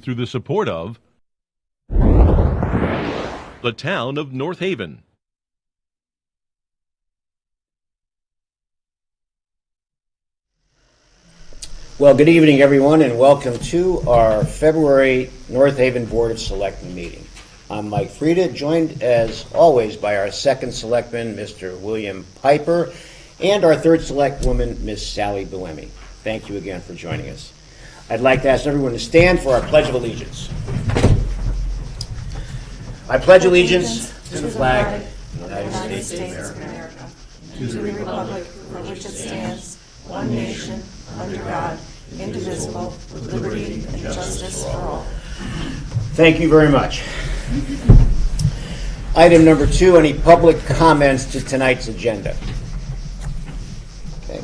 through the support of the town of North Haven. Well, good evening, everyone, and welcome to our February North Haven Board of Selectmen meeting. I'm Mike Frieda, joined as always by our second selectman, Mr. William Piper, and our third selectwoman, Ms. Sally Buemi. Thank you again for joining us. I'd like to ask everyone to stand for our Pledge of Allegiance. I pledge allegiance to the flag of the United States of America, to the republic for which it stands, one nation, under God, indivisible, with liberty and justice for all. Thank you very much. Item number 2, any public comments to tonight's agenda? Okay.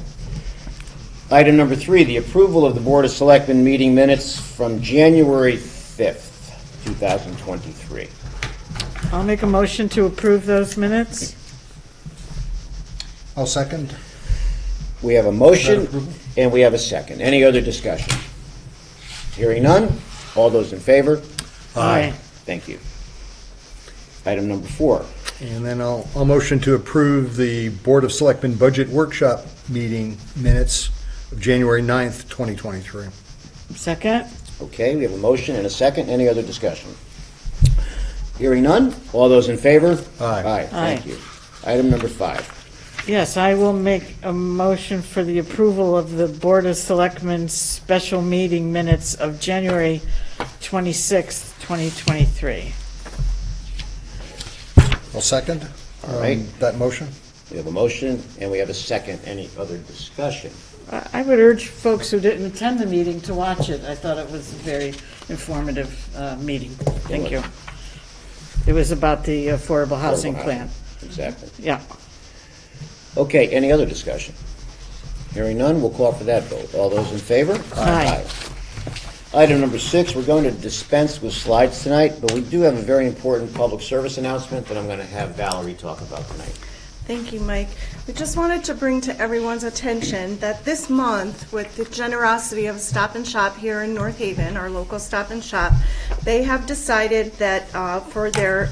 Item number 3, the approval of the Board of Selectmen meeting minutes from January 5th, 2023. I'll make a motion to approve those minutes. I'll second. We have a motion and we have a second. Any other discussion? Hearing none. All those in favor? Aye. Thank you. Item number 4. And then I'll motion to approve the Board of Selectmen Budget Workshop meeting minutes of January 9th, 2023. Second. Okay, we have a motion and a second. Any other discussion? Hearing none. All those in favor? Aye. Thank you. Item number 5. Yes, I will make a motion for the approval of the Board of Selectmen's special meeting minutes of January 26th, 2023. I'll second. All right. That motion. We have a motion and we have a second. Any other discussion? I would urge folks who didn't attend the meeting to watch it. I thought it was a very informative meeting. Thank you. It was about the affordable housing plan. Exactly. Yeah. Okay, any other discussion? Hearing none, we'll call for that vote. All those in favor? Aye. Item number 6, we're going to dispense with slides tonight, but we do have a very important public service announcement that I'm going to have Valerie talk about tonight. Thank you, Mike. We just wanted to bring to everyone's attention that this month, with the generosity of Stop and Shop here in North Haven, our local Stop and Shop, they have decided that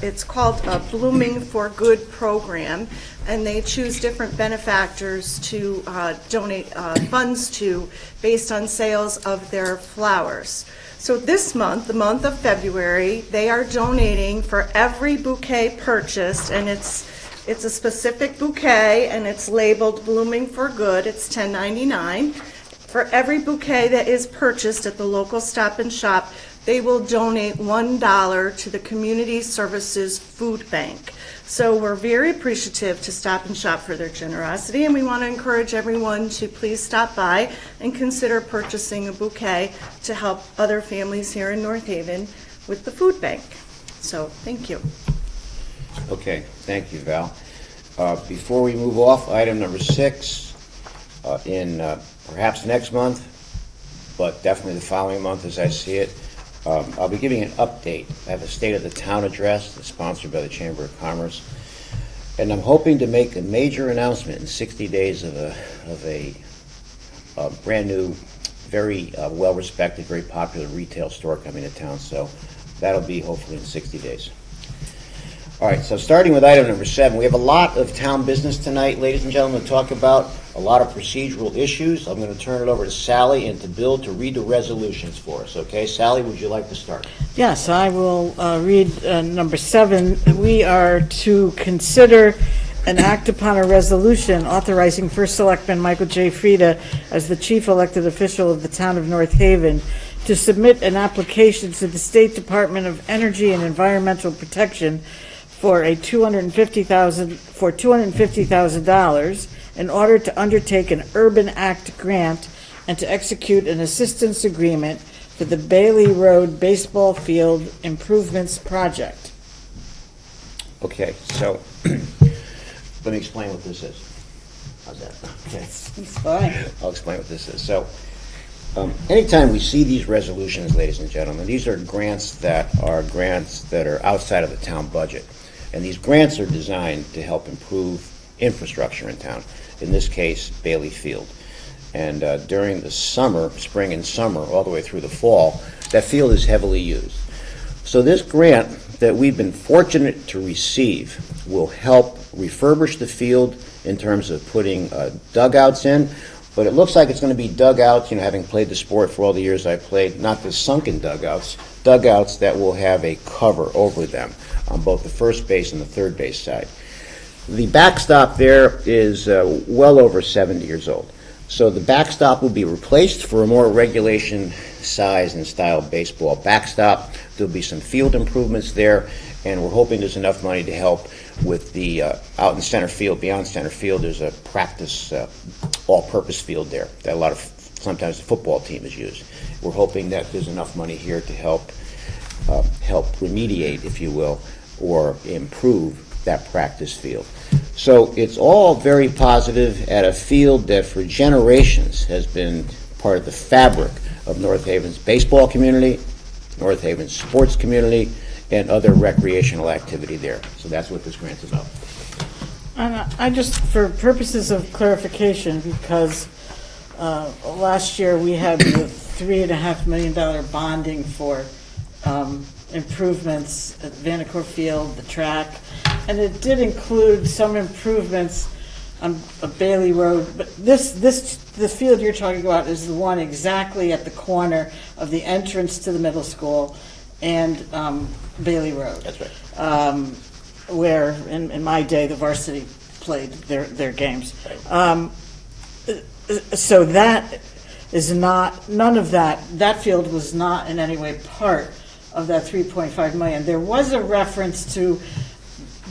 it's called a Blooming for Good program, and they choose different benefactors to donate funds to based on sales of their flowers. So this month, the month of February, they are donating for every bouquet purchased, and it's a specific bouquet, and it's labeled Blooming for Good. It's $10.99. For every bouquet that is purchased at the local Stop and Shop, they will donate $1 to the Community Services Food Bank. So we're very appreciative to Stop and Shop for their generosity, and we want to encourage everyone to please stop by and consider purchasing a bouquet to help other families here in North Haven with the food bank. So thank you. Okay, thank you, Val. Before we move off, item number 6, in perhaps next month, but definitely the following month as I see it, I'll be giving an update. I have a State of the Town address that's sponsored by the Chamber of Commerce, and I'm hoping to make a major announcement in 60 days of a brand new, very well-respected, very popular retail store coming to town, so that'll be hopefully in 60 days. All right, so starting with item number 7, we have a lot of town business tonight, ladies and gentlemen, to talk about, a lot of procedural issues. I'm going to turn it over to Sally and to Bill to read the resolutions for us, okay? Sally, would you like to start? Yes, I will read number 7. We are to consider and act upon a resolution authorizing First Selectman Michael J. Frieda as the chief elected official of the town of North Haven to submit an application to the State Department of Energy and Environmental Protection for $250,000 in order to undertake an Urban Act grant and to execute an assistance agreement for the Bailey Road Baseball Field Improvements Project. Okay, so let me explain what this is. How's that? Okay. It's fine. I'll explain what this is. So anytime we see these resolutions, ladies and gentlemen, these are grants that are outside of the town budget. And these grants are designed to help improve infrastructure in town, in this case, Bailey Field. And during the summer, spring and summer, all the way through the fall, that field is heavily used. So this grant that we've been fortunate to receive will help refurbish the field in terms of putting dugouts in, but it looks like it's going to be dugouts, having played the sport for all the years I played, not the sunken dugouts that will have a cover over them on both the first base and the third base side. The backstop there is well over 70 years old. So the backstop will be replaced for a more regulation size and style baseball backstop. There'll be some field improvements there, and we're hoping there's enough money to help with the out in center field, beyond center field. There's a practice all-purpose field there that sometimes the football team is used. We're hoping that there's enough money here to help remediate, if you will, or improve that practice field. So it's all very positive at a field that for generations has been part of the fabric of North Haven's baseball community, North Haven's sports community, and other recreational activity there. So that's what this grant's about. And I just, for purposes of clarification, because last year we had the $3.5 million bonding for improvements at Vanacore Field, the track, and it did include some improvements on Bailey Road, but the field you're talking about is the one exactly at the corner of the entrance to the middle school and Bailey Road. That's right. Where in my day the varsity played their games. Right. So that is not, none of that field was not in any way part of that 3.5 million. There was a reference to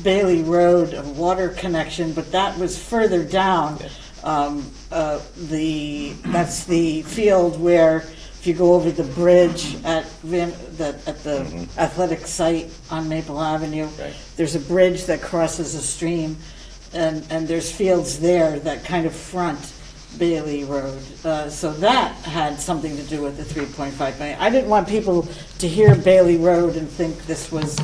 Bailey Road, a water connection, but that was further down. Yes. That's the field where if you go over the bridge at the athletic site on Maple Avenue, right, there's a bridge that crosses a stream, and there's fields there that kind of front Bailey Road. So that had something to do with the 3.5 million. I didn't want people to hear Bailey Road and think this was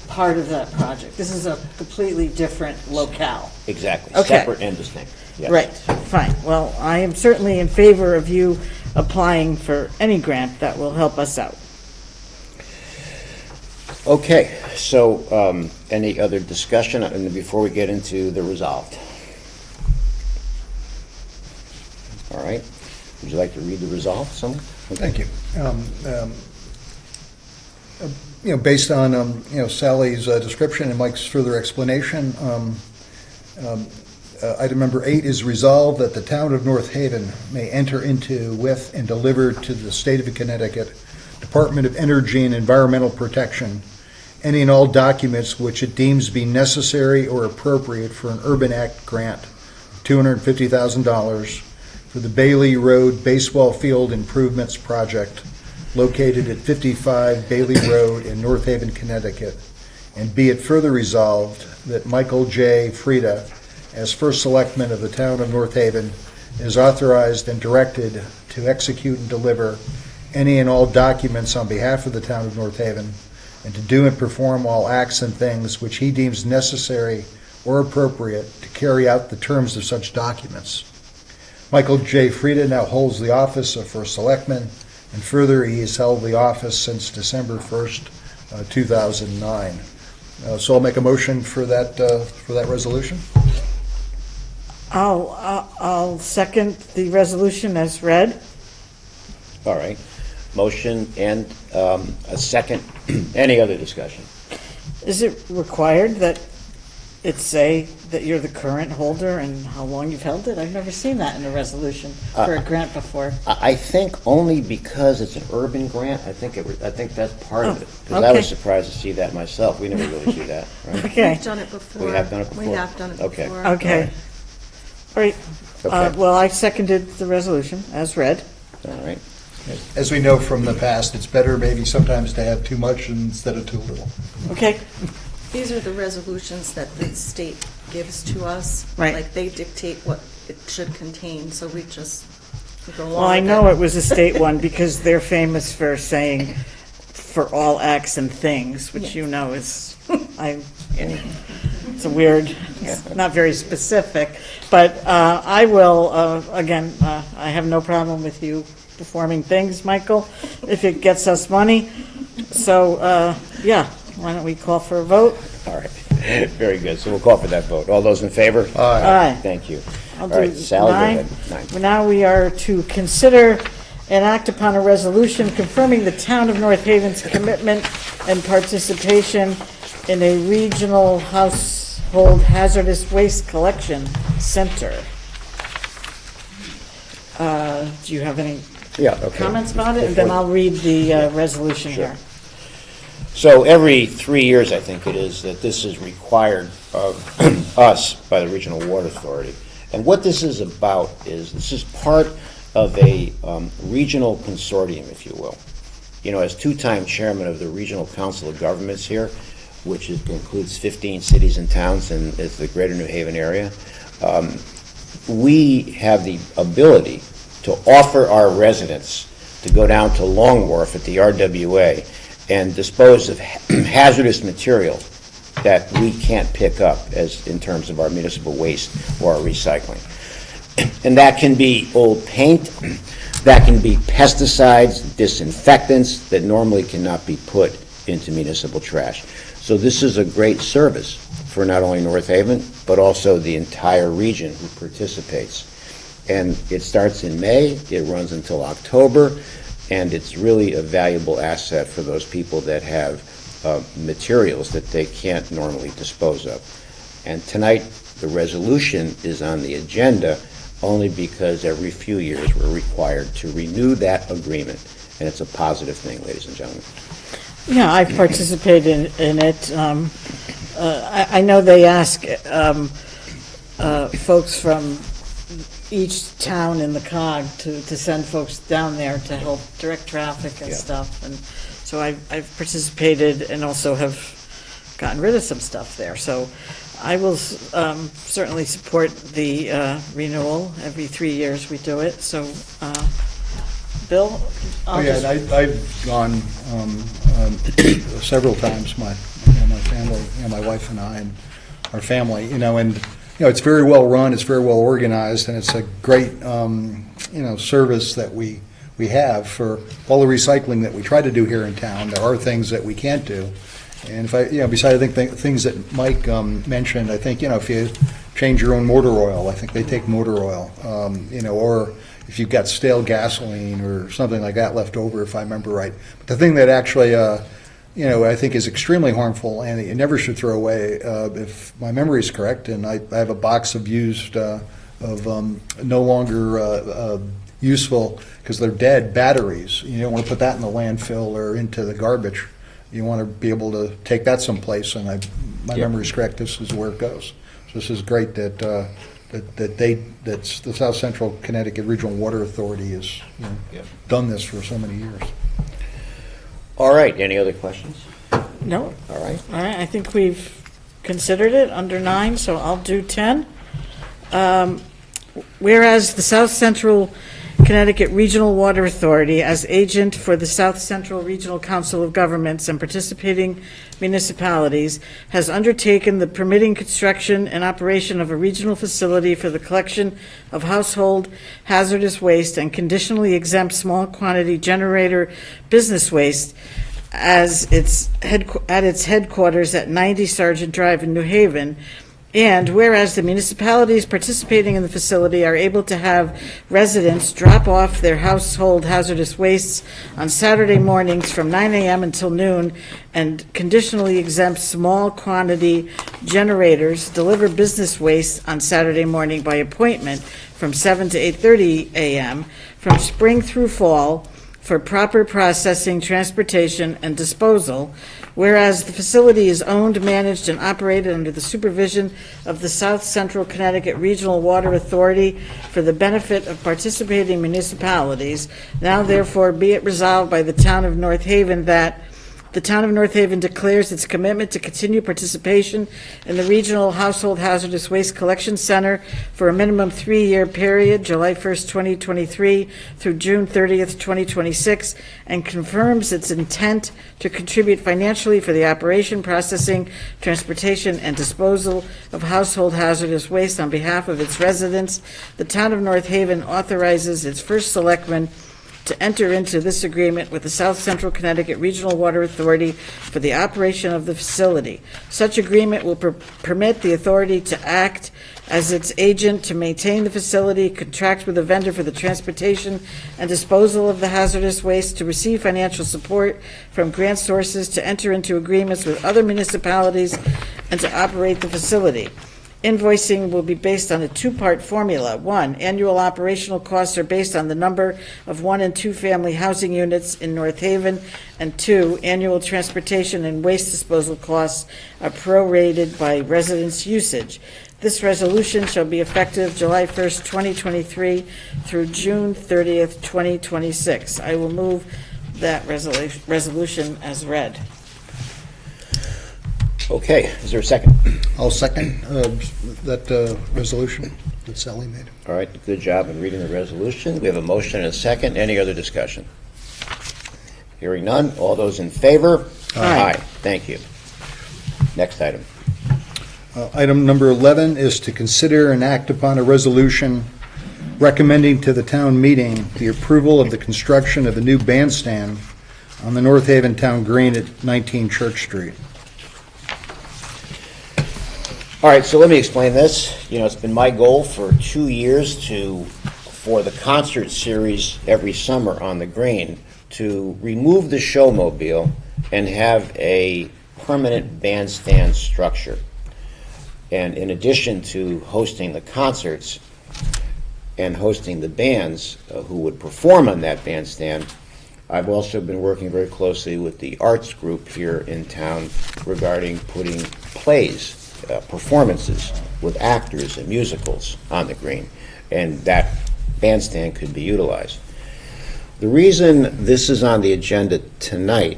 part of that project. This is a completely different locale. Exactly. Okay. Separate and distinct. Yes. Right, fine. Well, I am certainly in favor of you applying for any grant that will help us out. Okay, so any other discussion before we get into the resolved? All right. Would you like to read the resolve, someone? Okay. Thank you. Based on Sally's description and Mike's further explanation, item number 8 is resolved that the town of North Haven may enter into with and deliver to the state of Connecticut Department of Energy and Environmental Protection any and all documents which it deems be necessary or appropriate for an Urban Act grant of $250,000 for the Bailey Road Baseball Field Improvements Project located at 55 Bailey Road in North Haven, Connecticut, and be it further resolved that Michael J. Frieda, as first selectman of the town of North Haven, is authorized and directed to execute and deliver any and all documents on behalf of the town of North Haven, and to do and perform all acts and things which he deems necessary or appropriate to carry out the terms of such documents. Michael J. Frieda now holds the office of first selectman, and further, he has held the office since December 1st, 2009. So I'll make a motion for that resolution. I'll second the resolution as read. All right. Motion and a second. Any other discussion? Is it required that it say that you're the current holder and how long you've held it? I've never seen that in a resolution for a grant before. I think only because it's an urban grant. I think that's part of it. Because I okay. was surprised to see that myself. We never really do that, right? Okay. We've done it before. We have done it before? We have done it Okay. before. Okay. All right. Okay. Well, I seconded the resolution as read. All right. As we know from the past, it's better maybe sometimes to have too much instead of too little. Okay. These are the resolutions that the state gives to us. Right. Like, they dictate what it should contain, so we just go along Well, I with know it. it was a state one because they're famous for saying for all acts and things, which Yes. you know is, it's a weird, it's not very specific. But I will, again, I have no problem with you performing things, Michael, if it gets us money. So, yeah, why don't we call for a vote? All right, very good. So we'll call for that vote. All those in favor? Aye. Thank you. I'll All do right, Sally, go 9. ahead. 9. Now we are to consider and act upon a resolution confirming the town of North Haven's commitment and participation in a regional household hazardous waste collection center. Do you have any Yeah, okay. comments about it? And then I'll read the resolution Sure. here. So every 3 years, I think it is, that this is required of us by the Regional Water Authority. And what this is about is, this is part of a regional consortium, if you will. You know, as two-time chairman of the Regional Council of Governments here, which includes 15 cities and towns and is the greater New Haven area, we have the ability to offer our residents to go down to Long Wharf at the RWA and dispose of hazardous material that we can't pick up as in terms of our municipal waste or our recycling. And that can be old paint, that can be pesticides, disinfectants that normally cannot be put into municipal trash. So this is a great service for not only North Haven, but also the entire region who participates. And it starts in May, it runs until October, and it's really a valuable asset for those people that have materials that they can't normally dispose of. And tonight, the resolution is on the agenda only because every few years we're required to renew that agreement, and it's a positive thing, ladies and gentlemen. Yeah, I've participated in it. I know they ask folks from each town in the COG to send folks down there to help direct traffic and Yeah. stuff. And so I've participated and also have gotten rid of some stuff there. So I will certainly support the renewal. Every 3 years we do it. So, Bill? Oh, yeah, and I've gone several times, my family, my wife and I, and our family, and it's very well run, it's very well organized, and it's a great, service that we have for all the recycling that we try to do here in town. There are things that we can't do. And if besides, I think things that Mike mentioned, I think, if you change your own motor oil, I think they take motor oil, or if you've got stale gasoline or something like that left over, if I remember right. But the thing that actually, I think is extremely harmful and that you never should throw away, if my memory is correct, and I have a box of used, no longer useful because they're dead batteries. You don't want to put that in the landfill or into the garbage. You want to be able to take that someplace, and my memory is correct. This is where it goes. So this is great that the South Central Connecticut Regional Water Authority has done this for so many years. All right, any other questions? No. All right. All right, I think we've considered it under 9, so I'll do 10. Whereas the South Central Connecticut Regional Water Authority, as agent for the South Central Regional Council of Governments and participating municipalities, has undertaken the permitting, construction, and operation of a regional facility for the collection of household hazardous waste and conditionally exempt small quantity generator business waste at its headquarters at 90 Sergeant Drive in New Haven. And whereas the municipalities participating in the facility are able to have residents drop off their household hazardous wastes on Saturday mornings from 9 a.m. until noon, and conditionally exempt small quantity generators deliver business waste on Saturday morning by appointment from 7 to 8:30 a.m. from spring through fall for proper processing, transportation, and disposal. Whereas the facility is owned, managed, and operated under the supervision of the South Central Connecticut Regional Water Authority for the benefit of participating municipalities, now therefore be it resolved by the Town of North Haven that the Town of North Haven declares its commitment to continue participation in the Regional Household Hazardous Waste Collection Center for a minimum 3-year period, July 1st, 2023 through June 30th, 2026, and confirms its intent to contribute financially for the operation, processing, transportation, and disposal of household hazardous waste on behalf of its residents. The Town of North Haven authorizes its first selectman to enter into this agreement with the South Central Connecticut Regional Water Authority for the operation of the facility. Such agreement will permit the authority to act as its agent to maintain the facility, contract with a vendor for the transportation and disposal of the hazardous waste, to receive financial support from grant sources, to enter into agreements with other municipalities, and to operate the facility. Invoicing will be based on a two-part formula. One, annual operational costs are based on the number of one- and two-family housing units in North Haven. And two, annual transportation and waste disposal costs are prorated by residents' usage. This resolution shall be effective July 1st, 2023 through June 30th, 2026. I will move that resolution as read. Okay, is there a second? I'll second that resolution that Sally made. All right, good job in reading the resolution. We have a motion and a second. Any other discussion? Hearing none. All those in favor? Aye. Thank you. Next item. Item number 11 is to consider and act upon a resolution recommending to the town meeting the approval of the construction of a new bandstand on the North Haven Town Green at 19 Church Street. All right, so let me explain this. You know, it's been my goal for 2 years for the concert series every summer on the Green, to remove the showmobile and have a permanent bandstand structure. And in addition to hosting the concerts and hosting the bands who would perform on that bandstand, I've also been working very closely with the arts group here in town regarding putting plays, performances with actors and musicals on the Green, and that bandstand could be utilized. The reason this is on the agenda tonight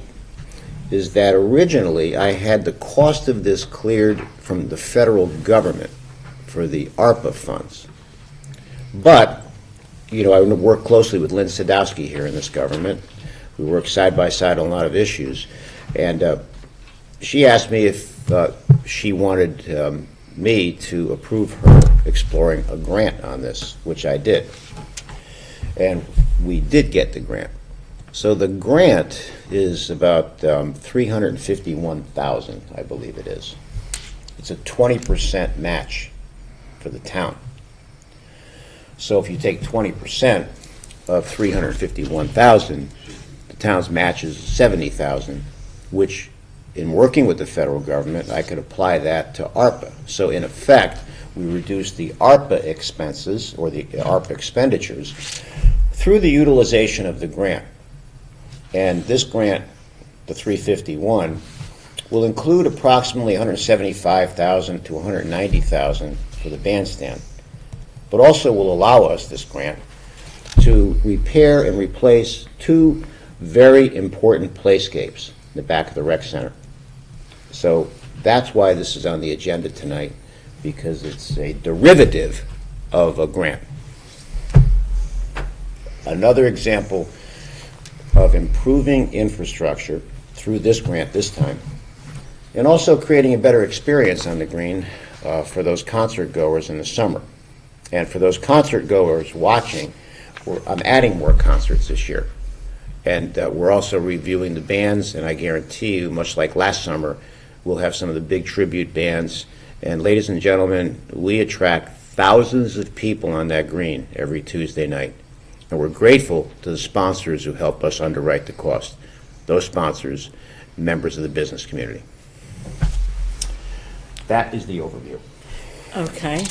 is that originally I had the cost of this cleared from the federal government for the ARPA funds. But, you know, I work closely with Lynn Sadowski here in this government. We work side by side on a lot of issues. And she asked me if she wanted me to approve her exploring a grant on this, which I did. And we did get the grant. So the grant is about $351,000, I believe it is. It's a 20% match for the town. So if you take 20% of $351,000, the town's match is $70,000, which, in working with the federal government, I could apply that to ARPA. So in effect, we reduce the ARPA expenses, or the ARPA expenditures, through the utilization of the grant. And this grant, the 351, will include approximately $175,000 to $190,000 for the bandstand, but also will allow us, this grant, to repair and replace two very important playscapes in the back of the rec center. So that's why this is on the agenda tonight, because it's a derivative of a grant. Another example of improving infrastructure through this grant this time, and also creating a better experience on the Green for those concert goers in the summer. And for those concert goers watching, I'm adding more concerts this year. And we're also reviewing the bands, and I guarantee you, much like last summer, we'll have some of the big tribute bands. And ladies and gentlemen, we attract thousands of people on that Green every Tuesday night. And we're grateful to the sponsors who help us underwrite the cost. Those sponsors, members of the business community. That is the overview. Okay.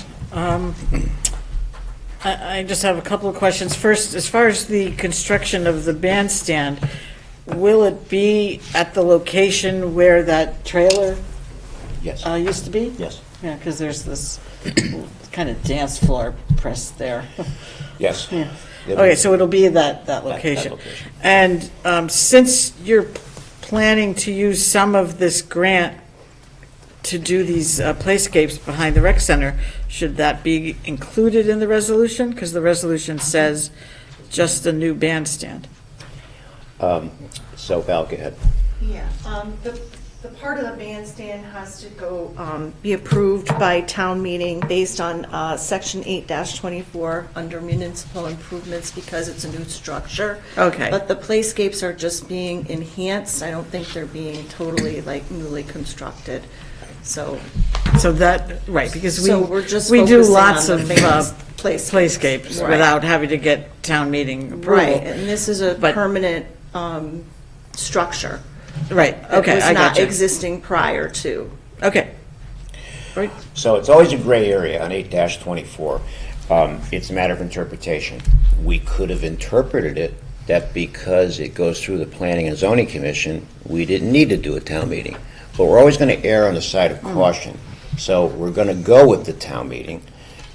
I just have a couple of questions. First, as far as the construction of the bandstand, will it be at the location where that trailer Yes. used to be? Yes. Yeah, because there's this kind of dance floor pressed there. Yes. Yeah. Okay, so it'll be that location. location. And since you're planning to use some of this grant to do these playscapes behind the rec center, should that be included in the resolution? Because the resolution says just a new bandstand. So Val, go ahead. Yeah, the the part of the bandstand has to go, be approved by town meeting based on Section 8-24 under municipal improvements because it's a new structure. Okay. But the playscapes are just being enhanced. I don't think they're being totally like newly constructed. So that, right, because So we're just we do focusing lots on of the playscapes. playscapes Right. without having to get town meeting approval. Right, and this is a But- permanent structure. Right, okay, I It was not got you. existing prior to. Okay. Right. So it's always a gray area on 8-24. It's a matter of interpretation. We could have interpreted it that because it goes through the Planning and Zoning Commission, we didn't need to do a town meeting. But we're always going to err on the side of caution. So we're going to go with the town meeting,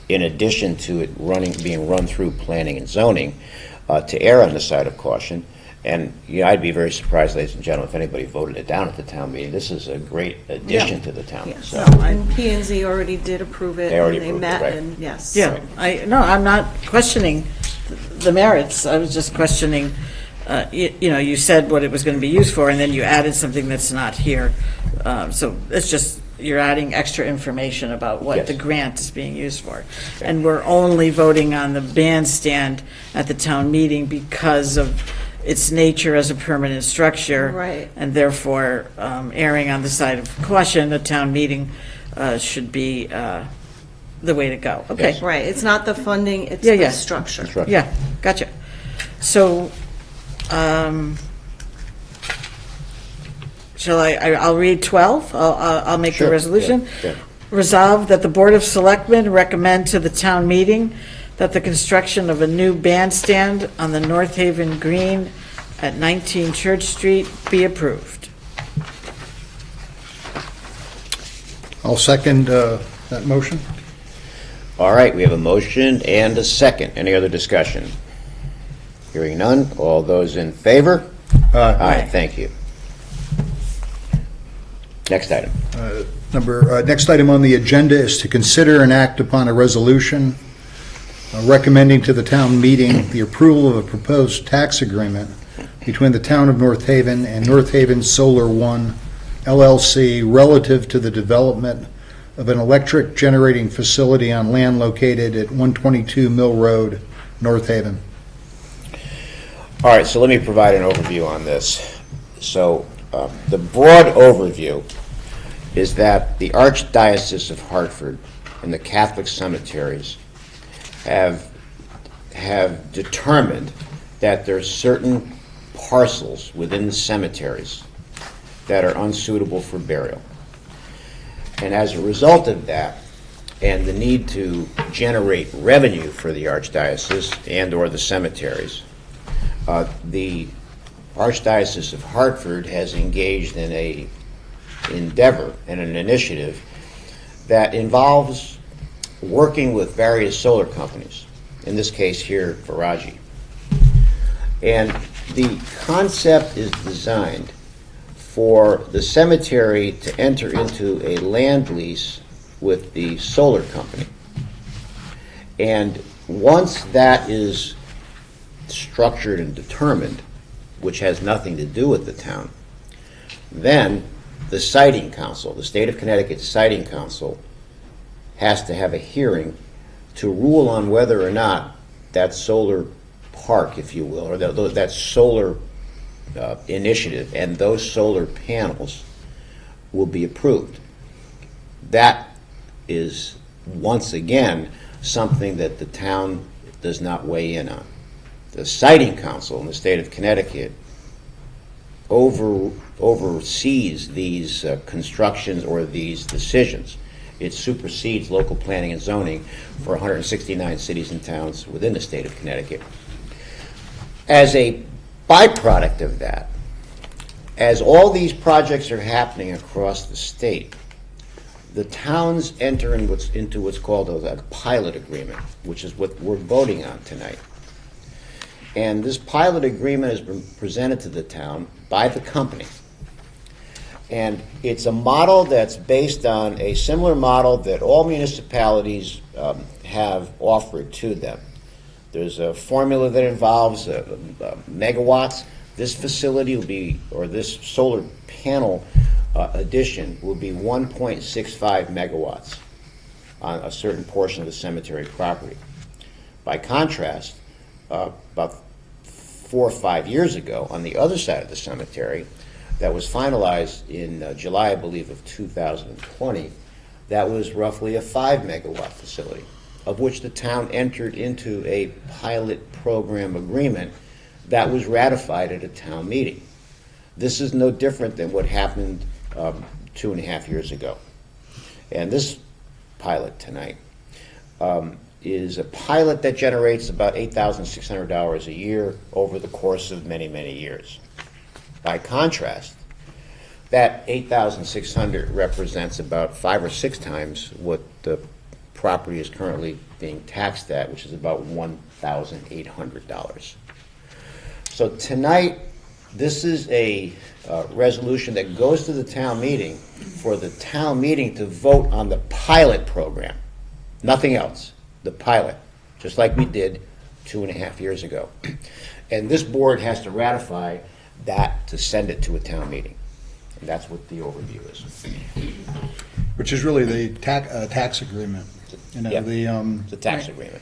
in addition to it being run through Planning and Zoning, to err on the side of caution. And I'd be very surprised, ladies and gentlemen, if anybody voted it down at the town meeting. This is a great addition to the town. Yes, So, and P and Z already did approve it. They already and approved it, met, right. and yes. Yeah, I'm not questioning the merits. I was just questioning, you said what it was going to be used for, and then you added something that's not here. So it's just, you're adding extra information about what Yes. the grant is being used for. And we're only voting on the bandstand at the town meeting because of its nature as a permanent structure. Right. And therefore, erring on the side of caution, a town meeting should be the way to go. Okay. Yes. Right, it's not the funding, it's Yeah, the yeah. structure. That's right. Yeah, gotcha. So, shall I'll read 12? I'll make the Sure, resolution. yeah, yeah. Resolved that the Board of Selectmen recommend to the town meeting that the construction of a new bandstand on the North Haven Green at 19 Church Street be approved. I'll second that motion. All right, we have a motion and a second. Any other discussion? Hearing none. All those in favor? Aye, thank you. Next item. Next item on the agenda is to consider and act upon a resolution recommending to the town meeting the approval of a proposed tax agreement between the town of North Haven and North Haven Solar One LLC relative to the development of an electric generating facility on land located at 122 Mill Road, North Haven. All right, so let me provide an overview on this. So the broad overview is that the Archdiocese of Hartford and the Catholic cemeteries have determined that there's certain parcels within the cemeteries that are unsuitable for burial. And as a result of that, and the need to generate revenue for the Archdiocese and/or the cemeteries, the Archdiocese of Hartford has engaged in a endeavor and an initiative that involves working with various solar companies, in this case here, Viraji. And the concept is designed for the cemetery to enter into a land lease with the solar company. And once that is structured and determined, which has nothing to do with the town, then the Siting Council, the State of Connecticut Siting Council, has to have a hearing to rule on whether or not that solar park, if you will, or that solar initiative and those solar panels will be approved. That is, once again, something that the town does not weigh in on. The Siting Council in the state of Connecticut oversees these constructions or these decisions. It supersedes local planning and zoning for 169 cities and towns within the state of Connecticut. As a byproduct of that, as all these projects are happening across the state, the towns enter into what's called a pilot agreement, which is what we're voting on tonight. And this pilot agreement has been presented to the town by the company. And it's a model that's based on a similar model that all municipalities have offered to them. There's a formula that involves megawatts. This facility will be, or this solar panel addition will be 1.65 megawatts on a certain portion of the cemetery property. By contrast, about 4 or 5 years ago, on the other side of the cemetery, that was finalized in July, I believe, of 2020, that was roughly a 5 megawatt facility, of which the town entered into a pilot program agreement that was ratified at a town meeting. This is no different than what happened 2.5 years ago. And this pilot tonight is a pilot that generates about $8,600 a year over the course of many, many years. By contrast, that $8,600 represents about 5 or 6 times what the property is currently being taxed at, which is about $1,800. So tonight, this is a resolution that goes to the town meeting for the town meeting to vote on the pilot program. Nothing else, the pilot, just like we did 2.5 years ago. And this board has to ratify that to send it to a town meeting. And that's what the overview is. Which is really the tax agreement. You know, Yep. the It's a tax agreement.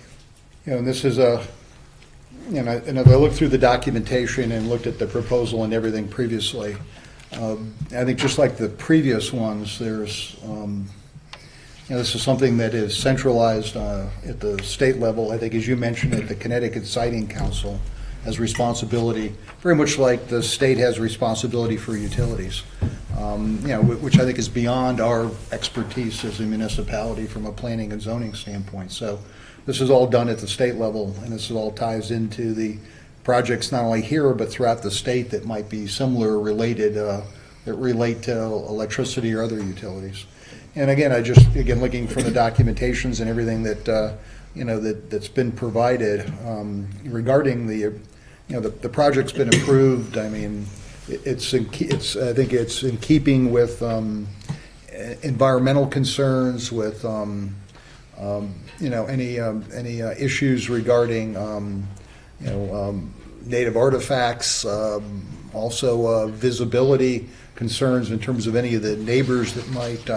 You know, and this is a, you know, and as I looked through the documentation and looked at the proposal and everything previously, I think just like the previous ones, there's, you know, this is something that is centralized at the state level. I think, as you mentioned, at the Connecticut Siting Council has responsibility, very much like the state has responsibility for utilities, you know, which I think is beyond our expertise as a municipality from a planning and zoning standpoint. So this is all done at the state level, and this all ties into the projects not only here but throughout the state that might be similar or related, that relate to electricity or other utilities. And again, again, looking from the documentations and everything that, you know, that's been provided regarding the, you know, the project's been approved. I mean, I think it's in keeping with environmental concerns, with you know, any issues regarding you know, native artifacts, also visibility concerns in terms of any of the neighbors that might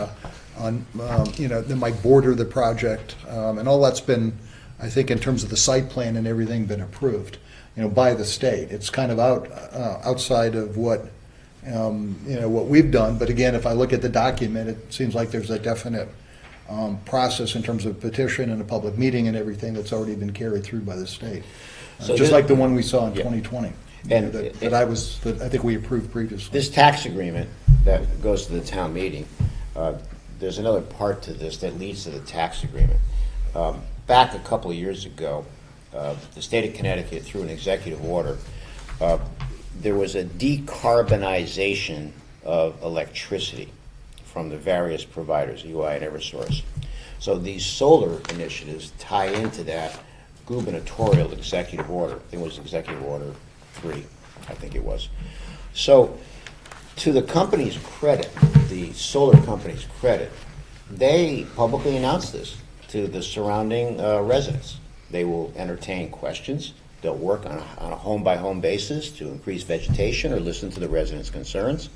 you know, that might border the project, and all that's been, I think, in terms of the site plan and everything, been approved, you know, by the state. It's kind of outside of what you know, what we've done. But again, if I look at the document, it seems like there's a definite process in terms of petition and a public meeting and everything that's already been carried through by the state, So just like the one we saw in Yeah. 2020, And that I think we approved previously. This tax agreement that goes to the town meeting, there's another part to this that leads to the tax agreement. Back a couple of years ago, the state of Connecticut, through an executive order, there was a decarbonization of electricity from the various providers, UI and Eversource. So these solar initiatives tie into that gubernatorial executive order. I think it was Executive Order 3, I think it was. So to the company's credit, the solar company's credit, they publicly announced this to the surrounding residents. They will entertain questions. They'll work on a home-by-home basis to increase vegetation or listen to the residents' concerns.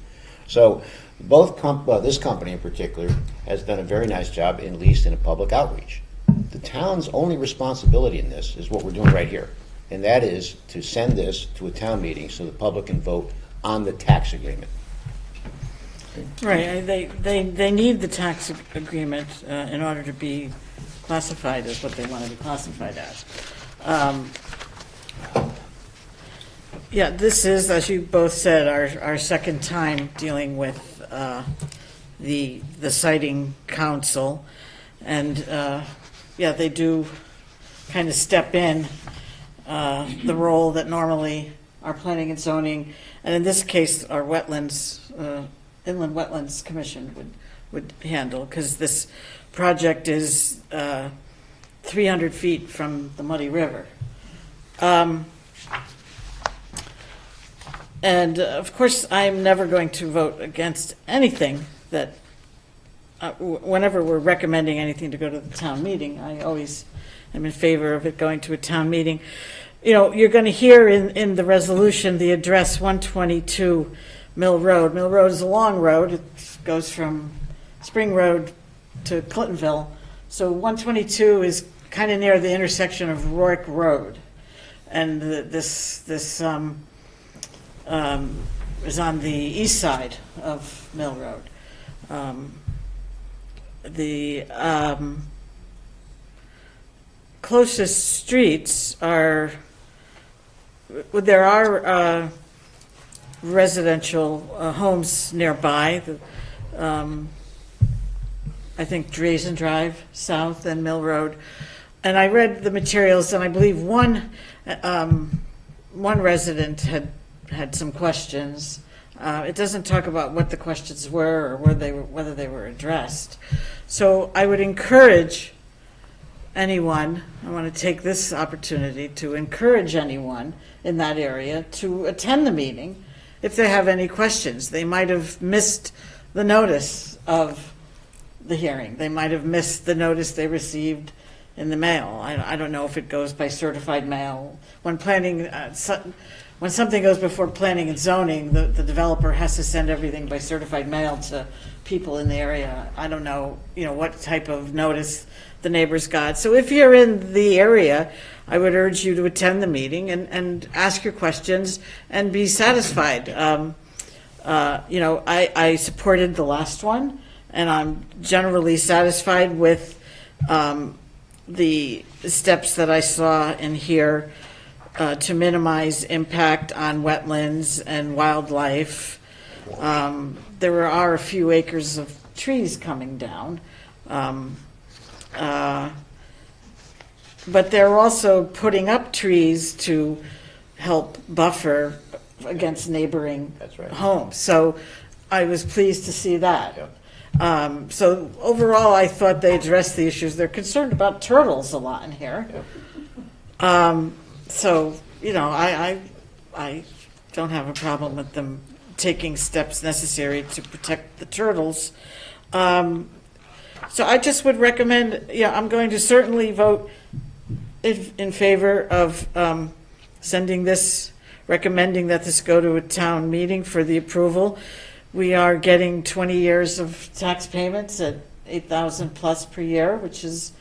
So this company in particular has done a very nice job, at least in a public outreach. The town's only responsibility in this is what we're doing right here, and that is to send this to a town meeting so the public can vote on the tax agreement. Right, they need the tax agreement in order to be classified as what they want to be classified as. Yeah, this is, as you both said, our second time dealing with the siting council, and yeah, they do kind of step in the role that normally our planning and zoning, and in this case, our wetlands, Inland Wetlands Commission would handle, because this project is 300 feet from the Muddy River. And of course, I'm never going to vote against anything that, whenever we're recommending anything to go to the town meeting, I always am in favor of it going to a town meeting. You know, you're going to hear in the resolution the address 122 Mill Road. Mill Road is a long road. It goes from Spring Road to Clintonville. So 122 is kind of near the intersection of Rourke Road. And this is on the east side of Mill Road. The closest streets are, well, there are residential homes nearby. I think Drazen Drive South and Mill Road. And I read the materials, and I believe one resident had some questions. It doesn't talk about what the questions were or whether they were addressed. So I would encourage anyone, I want to take this opportunity to encourage anyone in that area to attend the meeting if they have any questions. They might have missed the notice of the hearing. They might have missed the notice they received in the mail. I don't know if it goes by certified mail. When planning, when something goes before planning and zoning, the developer has to send everything by certified mail to people in the area. I don't know, what type of notice the neighbors got. So if you're in the area, I would urge you to attend the meeting and ask your questions and be satisfied. I supported the last one, and I'm generally satisfied with the steps that I saw in here to minimize impact on wetlands and wildlife. There are a few acres of trees coming down. But they're also putting up trees to help buffer against neighboring That's right. homes. So I was pleased to see that. Yep. So overall, I thought they addressed the issues. They're concerned about turtles a lot in here. Yep. So, I don't have a problem with them taking steps necessary to protect the turtles. So I just would recommend, I'm going to certainly vote in favor of recommending that this go to a town meeting for the approval. We are getting 20 years of tax payments at $8,000 plus per year, which is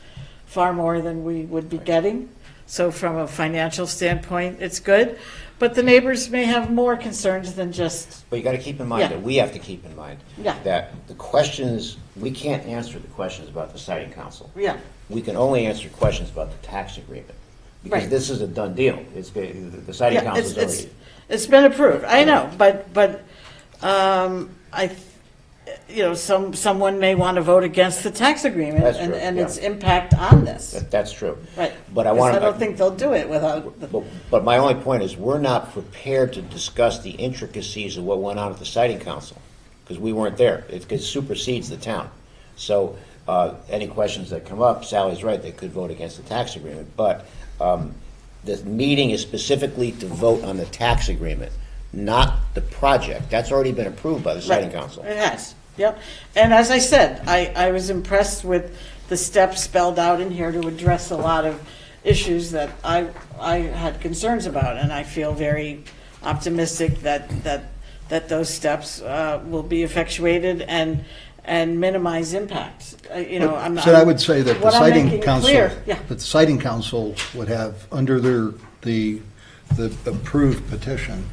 far more than we would be getting. So from a financial standpoint, it's good. But the neighbors may have more concerns than just, But you got to keep in mind Yeah. that we have to keep in mind Yeah. that the questions, we can't answer the questions about the siting council. yeah, We can only answer questions about the tax agreement. Because Right. this is a done deal. It's, the siting yeah, council's it's already. it's been approved. I know, but someone may want to vote against the tax agreement That's and true, and yeah. its impact on this. That's true. Right. But I 'Cause want to. I don't think they'll do it without, But my only point is, we're not prepared to discuss the intricacies of what went on at the siting council, because we weren't there. It supersedes the town. So any questions that come up, Sally's right, they could vote against the tax agreement. But the meeting is specifically to vote on the tax agreement, not the project. That's already been approved by the siting Right. council. It has, yep. And as I said, I was impressed with the steps spelled out in here to address a lot of issues that I had concerns about, and I feel very optimistic that those steps will be effectuated and minimize impact. So I would say that the what I'm siting making council, clear- yeah. that the siting council would have, under the approved petition,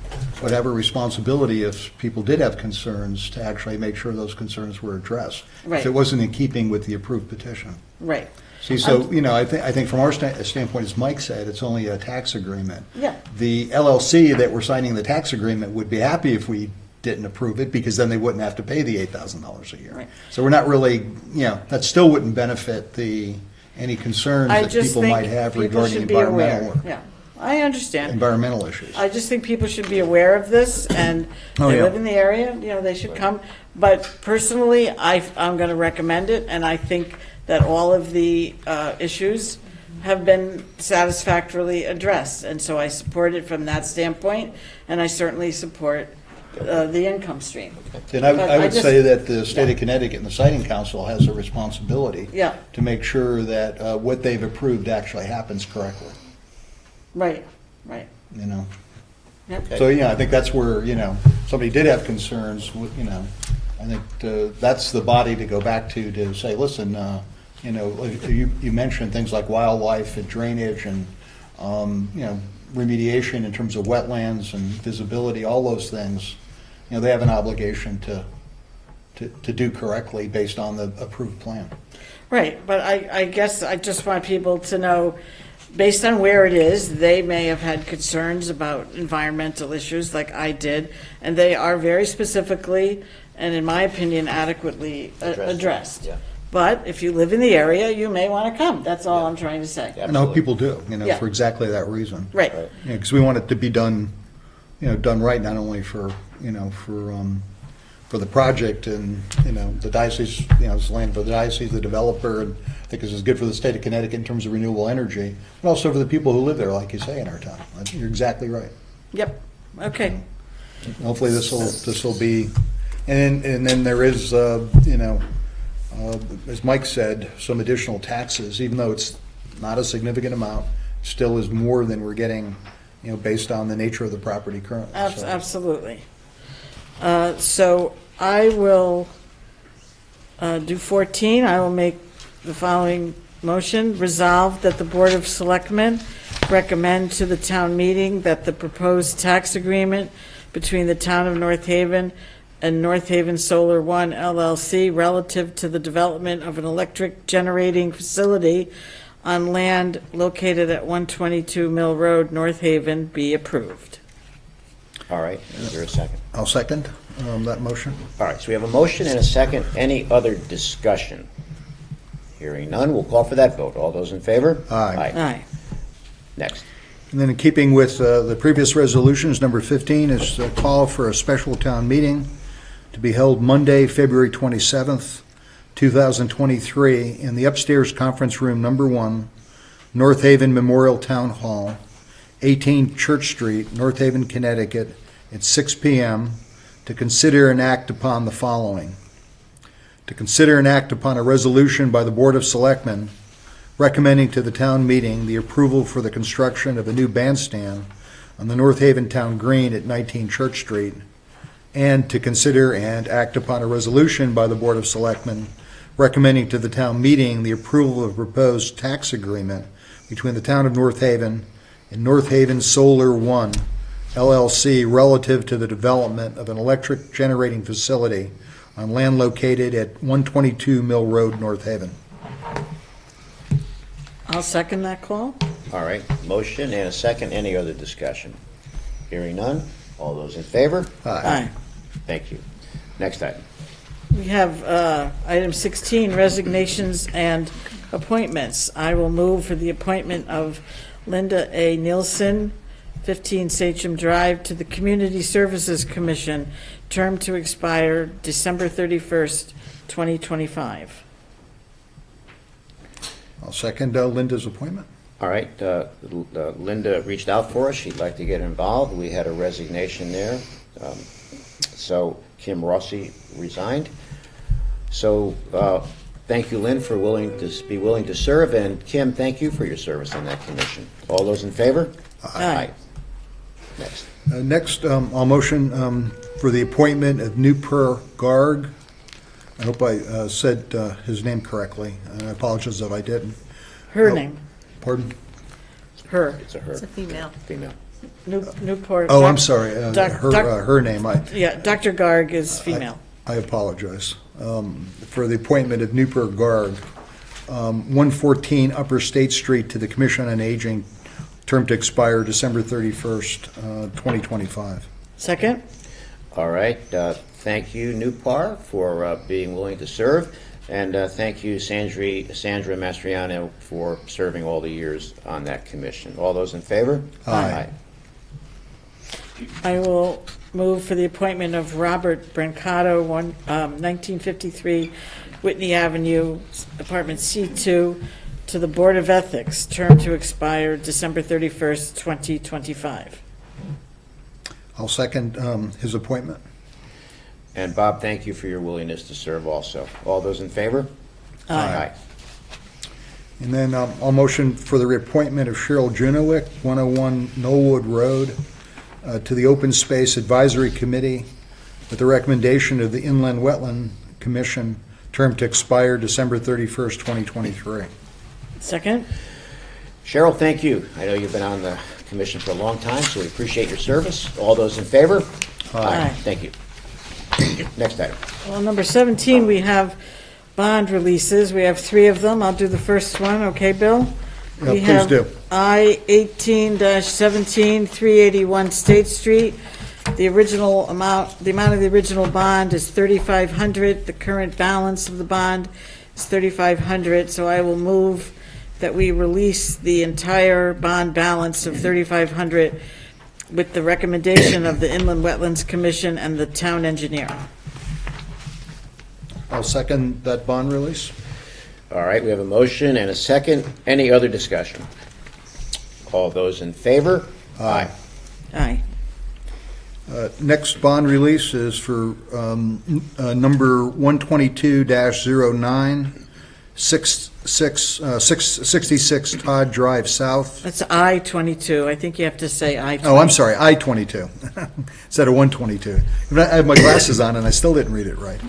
would have a responsibility if people did have concerns to actually make sure those concerns were addressed. Right. If it wasn't in keeping with the approved petition. Right. See, so, I think from our standpoint, as Mike said, it's only a tax agreement. Yeah. The LLC that we're signing the tax agreement would be happy if we didn't approve it, because then they wouldn't have to pay the $8,000 a year. Right. So we're not really, that still wouldn't benefit any concerns I that just people think might have people regarding should be aware. environmental, Yeah, I understand. environmental issues. I just think people should be aware of this, and Oh, they yeah. live in the area, they should come. But personally, I'm going to recommend it, and I think that all of the issues have been satisfactorily addressed. And so I support it from that standpoint, and I certainly support the income stream. And I But would just- say that the state Yeah. of Connecticut and the siting council has a responsibility Yeah. to make sure that what they've approved actually happens correctly, Right. Okay. So, I think that's where, somebody did have concerns, I think that's the body to go back to say, listen, you mentioned things like wildlife and drainage and, remediation in terms of wetlands and visibility, all those things, they have an obligation to do correctly based on the approved plan. Right, but I guess I just want people to know, based on where it is, they may have had concerns about environmental issues like I did, and they are very specifically, and in my opinion, adequately addressed. Yeah. But if you live in the area, you may want to come. That's all I'm trying to say. Yeah. And I hope people do, Yeah. for exactly that reason. Right. Because we want it to be done, done right, not only for the project and, the diocese, it's land for the diocese, the developer, and I think this is good for the state of Connecticut in terms of renewable energy, but also for the people who live there, like you say, in our town. You're exactly right. Yep, okay. Hopefully this will be, and then there is, as Mike said, some additional taxes, even though it's not a significant amount, still is more than we're getting, based on the nature of the property currently. So- Absolutely. So I will do 14. I will make the following motion. Resolve that the Board of Selectmen recommend to the town meeting that the proposed tax agreement between the town of North Haven and North Haven Solar One LLC relative to the development of an electric generating facility on land located at 122 Mill Road, North Haven, be approved. All right, is there a second? I'll second that motion. All right, so we have a motion and a second. Any other discussion? Hearing none, we'll call for that vote. All those in favor? Aye. Aye. Next. And then in keeping with the previous resolutions, number 15 is a call for a special town meeting to be held Monday, February 27th, 2023, in the upstairs conference room number 1, North Haven Memorial Town Hall, 18 Church Street, North Haven, Connecticut, at 6 p.m. to consider and act upon the following. To consider and act upon a resolution by the Board of Selectmen recommending to the town meeting the approval for the construction of a new bandstand on the North Haven Town Green at 19 Church Street, and to consider and act upon a resolution by the Board of Selectmen recommending to the town meeting the approval of a proposed tax agreement between the town of North Haven and North Haven Solar One LLC relative to the development of an electric generating facility on land located at 122 Mill Road, North Haven. I'll second that call. All right, motion and a second. Any other discussion? Hearing none, all those in favor? Aye. Thank you. Next item. We have item 16, resignations and appointments. I will move for the appointment of Linda A. Nielsen, 15 Sachem Drive, to the Community Services Commission, term to expire December 31st, 2025. I'll second Linda's appointment. All right, Linda reached out for us. She'd like to get involved. We had a resignation there. So Kim Rossi resigned. So thank you, Lynn, for be willing to serve. And Kim, thank you for your service on that commission. All those in favor? Aye. Next. Next, I'll motion for the appointment of Nupur Garg. I hope I said his name correctly. I apologize if I didn't. Her name. Pardon? Her. It's a her. It's a female. Female. Newport. Oh, I'm sorry. Doc- Her name. Yeah, Dr. Garg is female. I apologize. For the appointment of Nupur Garg, 114 Upper State Street, to the Commission on Aging, term to expire December 31st, 2025. Second? All right. Thank you, Nupar, for being willing to serve. And thank you, Sandra Mastriano, for serving all the years on that commission. All those in favor? Aye. I will move for the appointment of Robert Brancato, 1953 Whitney Avenue, apartment C2, to the Board of Ethics, term to expire December 31st, 2025. I'll second his appointment. And Bob, thank you for your willingness to serve also. All those in favor? Aye. And then I'll motion for the reappointment of Cheryl Junowick, 101 Knollwood Road, to the Open Space Advisory Committee with the recommendation of the Inland Wetland Commission, term to expire December 31st, 2023. Second? Cheryl, thank you. I know you've been on the commission for a long time, so we appreciate your service. All those in favor? Aye. Thank you. Next item. Well, number 17, we have bond releases. We have 3 of them. I'll do the first one, okay, Bill? Yeah, We please have do. I-18-17, 381 State Street. The amount of the original bond is $3,500. The current balance of the bond is $3,500, so I will move that we release the entire bond balance of $3,500 with the recommendation of the Inland Wetlands Commission and the town engineer. I'll second that bond release. All right, we have a motion and a second. Any other discussion? All those in favor? Aye. Aye. Next bond release is for number 122-09, 66 Todd Drive South. That's I-22. I think you have to say I-22. Oh, I'm sorry, I-22, instead of 122. I have my glasses on and I still didn't read it right.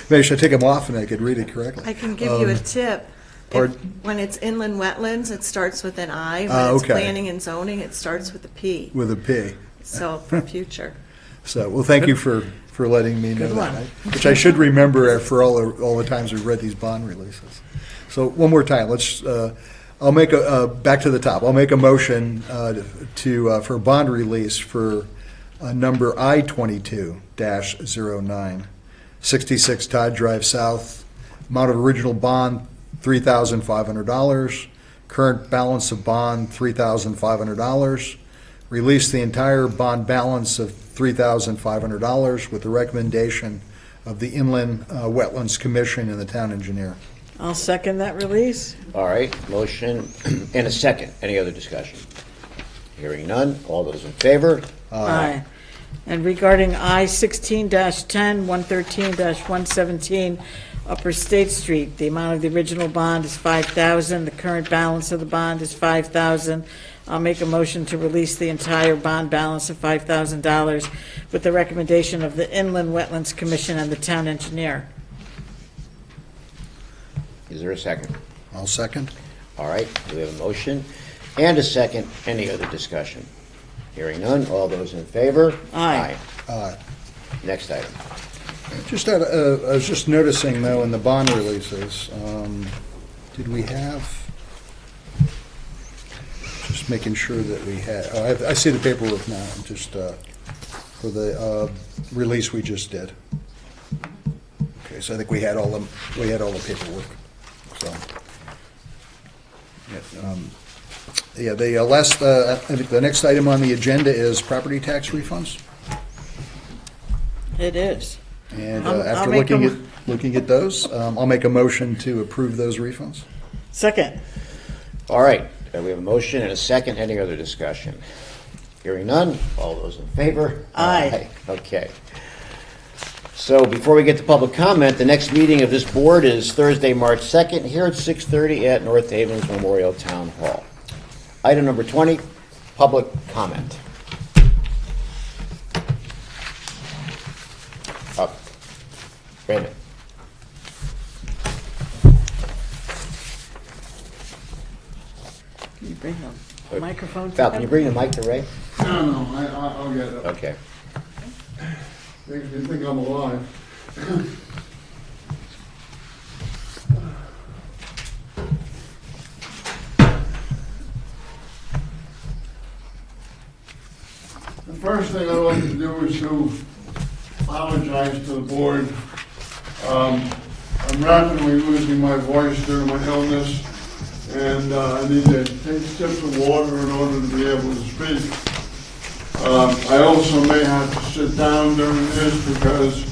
Maybe I should take them off and I could read it correctly. I can give you a tip. pardon? When it's inland wetlands, it starts with an I. When it's okay. planning and zoning, it starts with a P. With a P. So, for future. So, well, thank you for letting me know Good that, one. which I should remember for all the times we've read these bond releases. So, one more time, let's, I'll make back to the top, I'll make a motion for bond release for number I-22-09, 66 Todd Drive South, amount of original bond, $3,500, current balance of bond, $3,500, release the entire bond balance of $3,500 with the recommendation of the Inland Wetlands Commission and the town engineer. I'll second that release. All right, motion and a second. Any other discussion? Hearing none. All those in favor? Aye. And regarding I-16-10, 113-117 Upper State Street, the amount of the original bond is $5,000. The current balance of the bond is $5,000. I'll make a motion to release the entire bond balance of $5,000 with the recommendation of the Inland Wetlands Commission and the town engineer. Is there a second? I'll second. All right, we have a motion and a second. Any other discussion? Hearing none. All those in favor? Aye. Next item. I was just noticing, though, in the bond releases, did we have, just making sure that we had, I see the paperwork now, just for the release we just did. Okay, so I think we had all the paperwork, so. Yeah, the last, I think the next item on the agenda is property tax refunds. It is. And I'll after make looking at those, I'll make a motion to approve those refunds. Second. All right, we have a motion and a second. Any other discussion? Hearing none. All those in favor? Aye. Okay. So before we get to public comment, the next meeting of this board is Thursday, March 2nd, here at 6:30 at North Haven's Memorial Town Hall. Item number 20, public comment. Up. Wait a minute. Can you bring the microphone? Val, can you bring the mic to Ray? No, I'll get it. Okay. Makes me think I'm alive. The first thing I'd like to do is to apologize to the board. I'm rapidly losing my voice due to my illness, and I need to take sips of water in order to be able to speak. I also may have to sit down during this because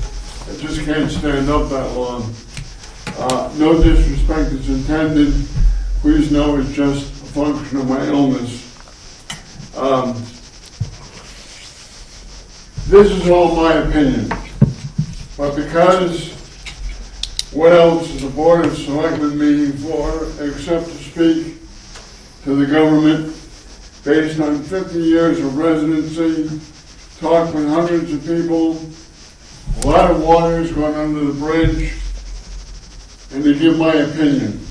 I just can't stand up that long. No disrespect is intended. Please know it's just a function of my illness. This is all my opinion, but because what else is the Board of Selectmen meeting for except to speak to the government? based on 50 years of residency, talked with hundreds of people, a lot of water has gone under the bridge, and to give my opinion.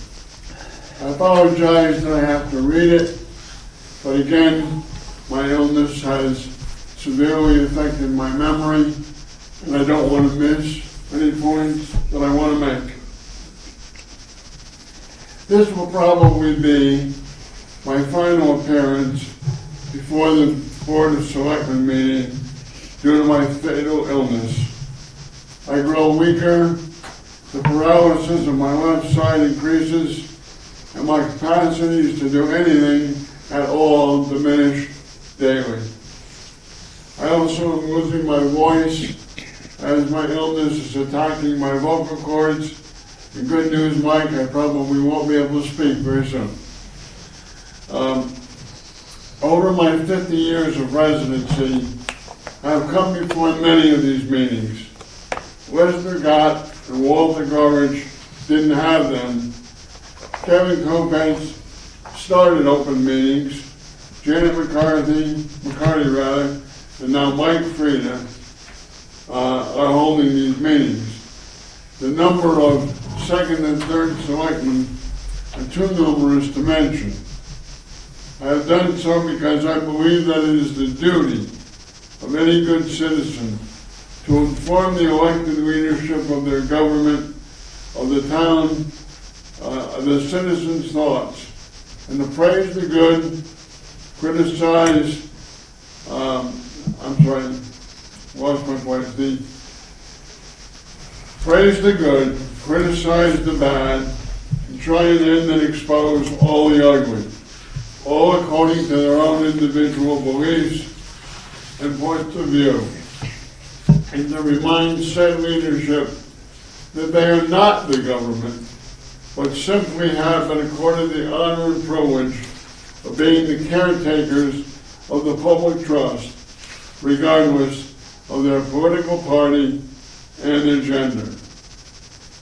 I apologize that I have to read it, but again, my illness has severely affected my memory, and I don't want to miss any points that I want to make. This will probably be my final appearance before the Board of Selectmen meeting due to my fatal illness. I grow weaker, the paralysis of my left side increases, and my capacities to do anything at all diminish daily. I also am losing my voice as my illness is attacking my vocal cords. The good news, Mike, I probably won't be able to speak very soon. Over my 50 years of residency, I have come before many of these meetings. Lester Gott and Walter Gorridge didn't have them. Kevin Kopetz started open meetings. Janet McCarthy, and now Mike Frieda are holding these meetings. The number of second and third selectmen are too numerous to mention. I have done so because I believe that it is the duty of any good citizen to inform the elected leadership of their government, of the town, of the citizens' thoughts, and to praise the good, criticize, lost my place, praise the good, criticize the bad, and try and end and expose all the ugly, all according to their own individual beliefs and points of view, and to remind said leadership that they are not the government, but simply have been accorded the honor and privilege of being the caretakers of the public trust, regardless of their political party and their gender.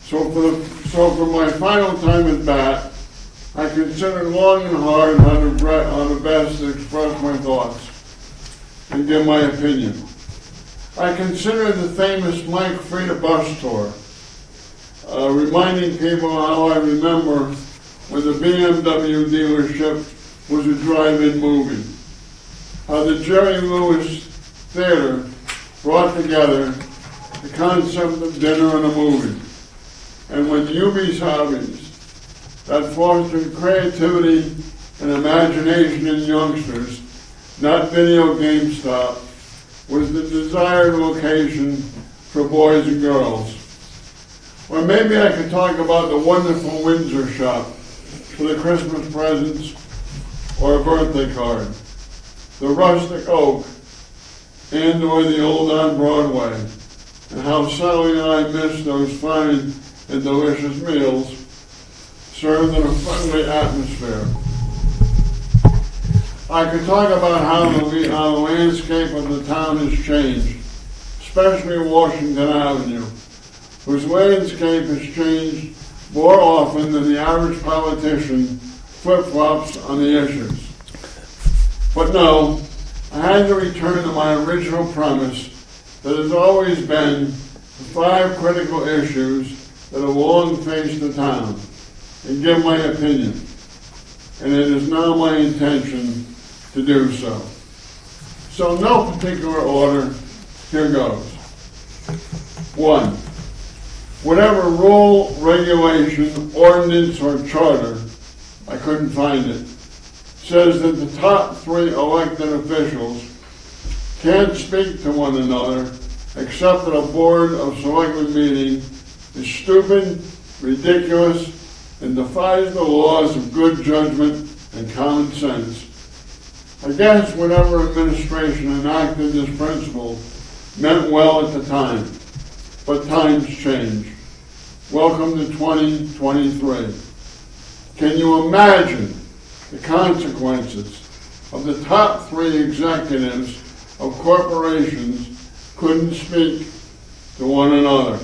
So for my final time at bat, I considered long and hard how to best express my thoughts and give my opinion. I consider the famous Mike Frieda bus tour, reminding people how I remember when the BMW dealership was a drive-in movie, how the Jerry Lewis Theater brought together the concept of dinner and a movie, and when Yubi's hobbies that fostered creativity and imagination in youngsters, not video GameStop, was the desired location for boys and girls. Or maybe I could talk about the wonderful Windsor shop for the Christmas presents or a birthday card, the rustic oak, and or the old on Broadway, and how Sally and I miss those fine and delicious meals served in a friendly atmosphere. I could talk about how the landscape of the town has changed, especially Washington Avenue, whose landscape has changed more often than the average politician flip-flops on the issues. But no, I had to return to my original premise that has always been the 5 critical issues that have long faced the town, and give my opinion. And it is now my intention to do so. So no particular order, here goes. 1, whatever rule, regulation, ordinance, or charter, I couldn't find it, says that the top 3 elected officials can't speak to one another except at a Board of Selectmen meeting is stupid, ridiculous, and defies the laws of good judgment and common sense. I guess whatever administration enacted this principle meant well at the time, but times change. Welcome to 2023. Can you imagine the consequences of the top 3 executives of corporations couldn't speak to one another?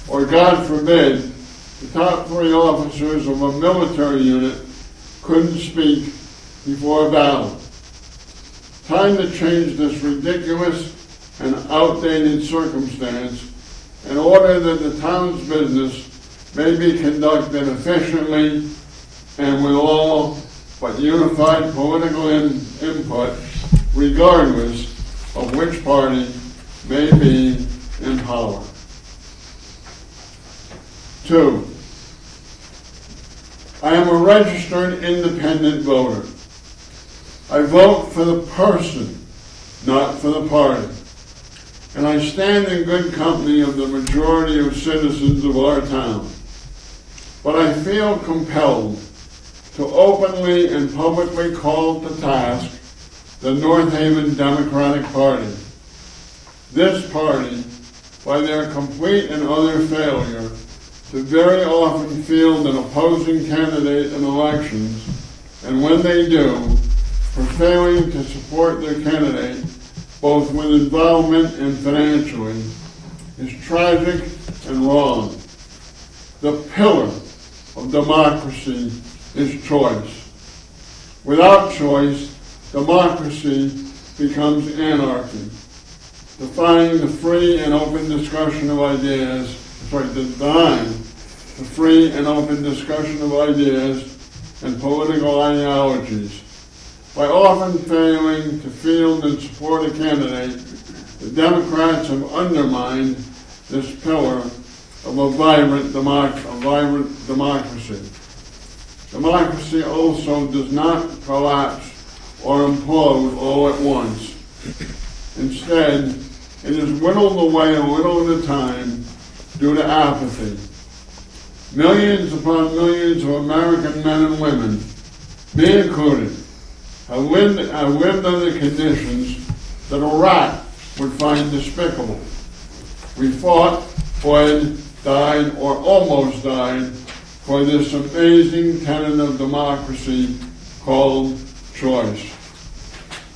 Or God forbid, the top 3 officers of a military unit couldn't speak before a battle. time to change this ridiculous and outdated circumstance in order that the town's business may be conducted efficiently and with all but unified political input, regardless of which party may be in power. 2, I am a registered independent voter. I vote for the person, not for the party. And I stand in good company of the majority of citizens of our town. But I feel compelled to openly and publicly call to task the North Haven Democratic Party. This party, by their complete and utter failure to very often field an opposing candidate in elections, and when they do, for failing to support their candidate, both with involvement and financially, is tragic and wrong. The pillar of democracy is choice. Without choice, democracy becomes anarchy. Denying the free and open discussion of ideas, denying the free and open discussion of ideas and political ideologies. By often failing to field and support a candidate, the Democrats have undermined this pillar of a vibrant democracy. Democracy also does not collapse or implode all at once. Instead, it is whittled away a little at a time due to apathy. Millions upon millions of American men and women, me included, have lived under conditions that a rat would find despicable. We fought, bled, died, or almost died for this amazing tenet of democracy called choice.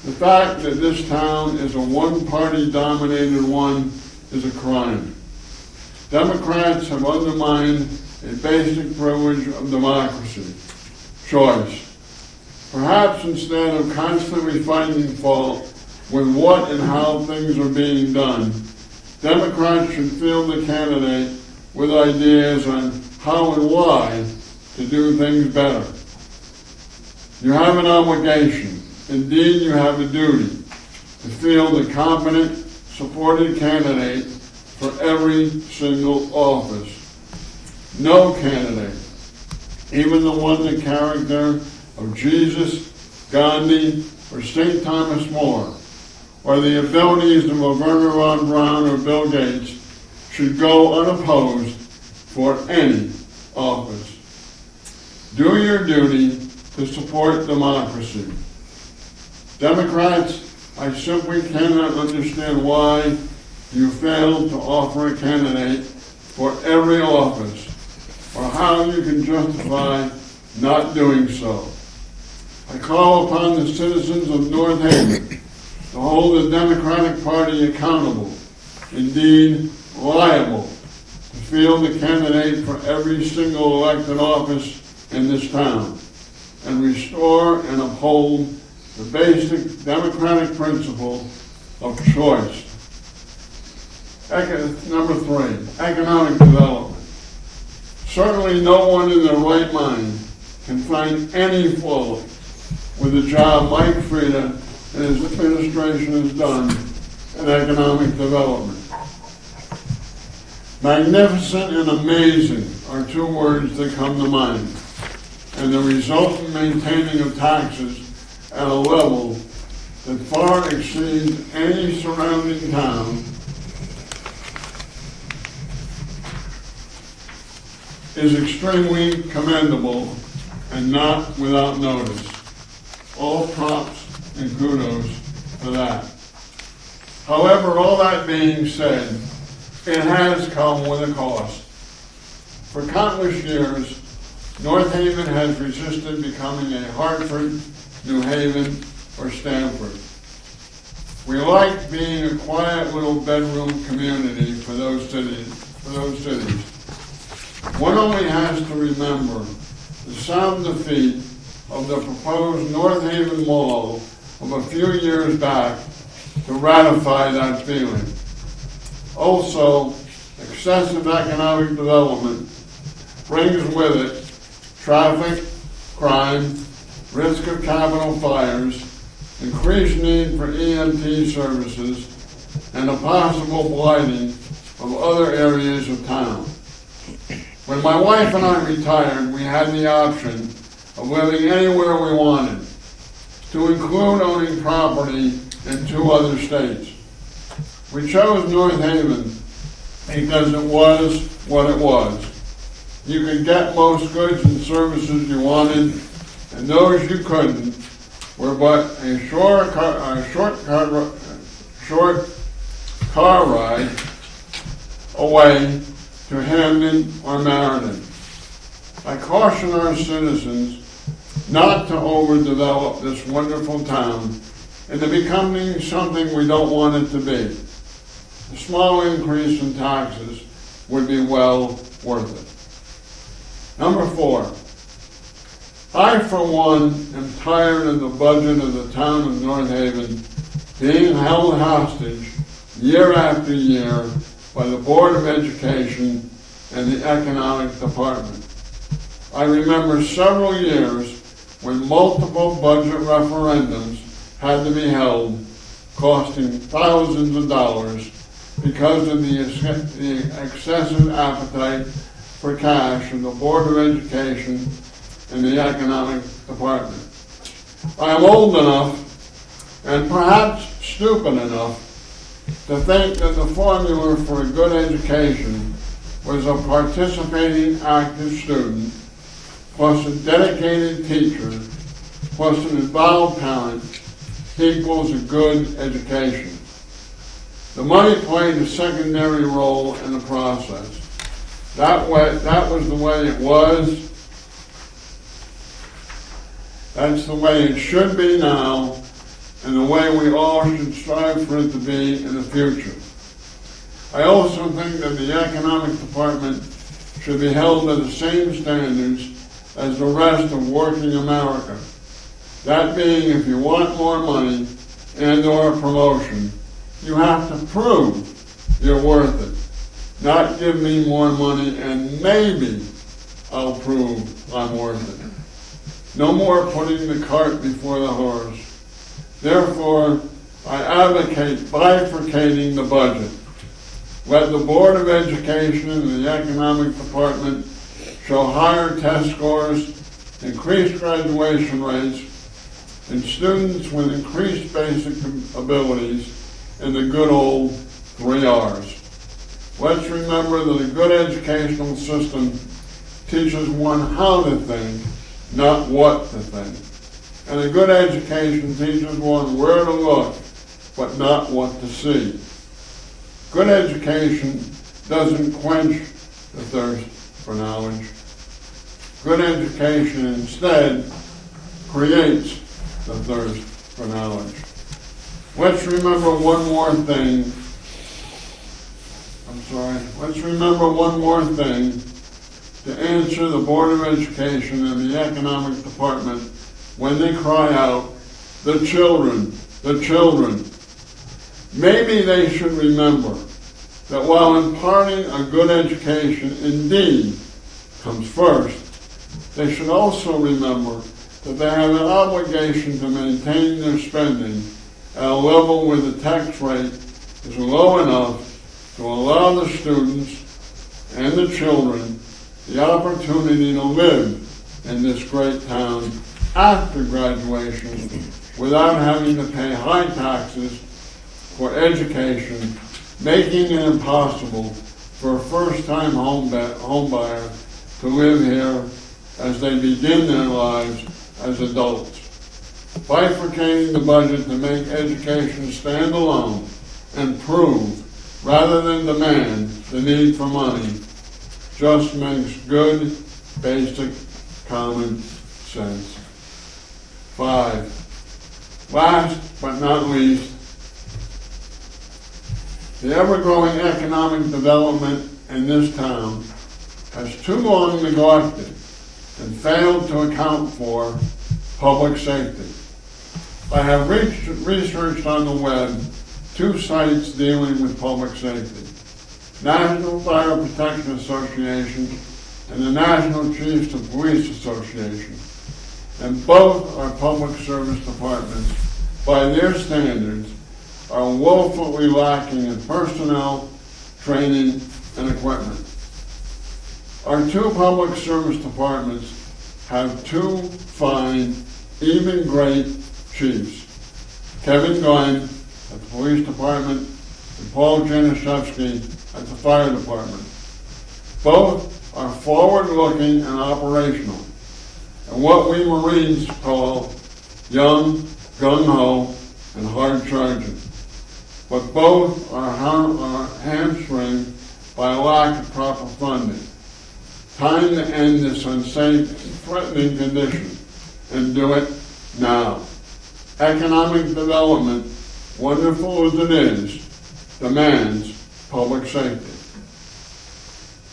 The fact that this town is a one-party dominated one is a crime. Democrats have undermined a basic privilege of democracy, choice. Perhaps instead of constantly finding fault with what and how things are being done, Democrats should field the candidate with ideas on how and why to do things better. You have an obligation, indeed you have a duty, to field a competent, supported candidate for every single office. No candidate, even the one the character of Jesus, Gandhi, or St. Thomas More, or the abilities of a Werner von Braun or Bill Gates, should go unopposed for any office. Do your duty to support democracy. Democrats, I simply cannot understand why you failed to offer a candidate for every office, or how you can justify not doing so. I call upon the citizens of North Haven to hold the Democratic Party accountable, indeed liable, to field a candidate for every single elected office in this town, and restore and uphold the basic democratic principle of choice. Number 3, economic development. Certainly no one in their right mind can find any fault with the job Mike Frieda and his administration has done in economic development. Magnificent and amazing are two words that come to mind, and the resultant maintaining of taxes at a level that far exceeds any surrounding town is extremely commendable and not without notice. All props and kudos for that. However, all that being said, it has come with a cost. For countless years, North Haven has resisted becoming a Hartford, New Haven, or Stamford. We like being a quiet little bedroom community for those cities. One only has to remember the sound defeat of the proposed North Haven Mall of a few years back to ratify that feeling. Also, excessive economic development brings with it traffic, crime, risk of capital fires, increased need for EMT services, and a possible blighting of other areas of town. When my wife and I retired, we had the option of living anywhere we wanted, to include owning property in 2 other states. We chose North Haven because it was what it was. You could get most goods and services you wanted, and those you couldn't were but a short car ride away to Hamden or Meriden. I caution our citizens not to overdevelop this wonderful town into becoming something we don't want it to be. A small increase in taxes would be well worth it. Number 4, I for one am tired of the budget of the town of North Haven being held hostage year after year by the Board of Education and the Economic Department. I remember several years when multiple budget referendums had to be held, costing thousands of dollars because of the excessive appetite for cash in the Board of Education and the Economic Department. I am old enough, and perhaps stupid enough, to think that the formula for a good education was a participating active student, plus a dedicated teacher, plus an involved parent, equals a good education. The money played a secondary role in the process. That was the way it was. That's the way it should be now, and the way we all should strive for it to be in the future. I also think that the Economic Department should be held to the same standards as the rest of working America. That being, if you want more money and or promotion, you have to prove you're worth it. Not give me more money and maybe I'll prove I'm worth it. No more putting the cart before the horse. Therefore, I advocate bifurcating the budget. Let the Board of Education and the Economic Department show higher test scores, increased graduation rates, and students with increased basic abilities in the good old 3 R's. Let's remember that a good educational system teaches one how to think, not what to think. And a good education teaches one where to look, but not what to see. Good education doesn't quench the thirst for knowledge. Good education instead creates the thirst for knowledge. Let's remember one more thing. Let's remember one more thing to answer the Board of Education and the Economic Department when they cry out, the children, the children. Maybe they should remember that while imparting a good education indeed comes first, they should also remember that they have an obligation to maintain their spending at a level where the tax rate is low enough to allow the students and the children the opportunity to live in this great town after graduation without having to pay high taxes for education, making it impossible for a first-time home buyer to live here as they begin their lives as adults. Bifurcating the budget to make education stand alone and prove, rather than demand, the need for money just makes good, basic, common sense. 5, last but not least, the ever-growing economic development in this town has too long neglected and failed to account for public safety. I have researched on the web 2 sites dealing with public safety: National Fire Protection Association and the National Chiefs of Police Association. And both our public service departments, by their standards, are woefully lacking in personnel, training, and equipment. Our 2 public service departments have 2 fine, even great chiefs: Kevin Glenn at the police department and Paul Januszewski at the fire department. Both are forward-looking and operational, and what we Marines call young, gung-ho, and hard-charging. But both are hamstringed by a lack of proper funding. Time to end this unsafe and threatening condition, and do it now. Economic development, wonderful as it is, demands public safety.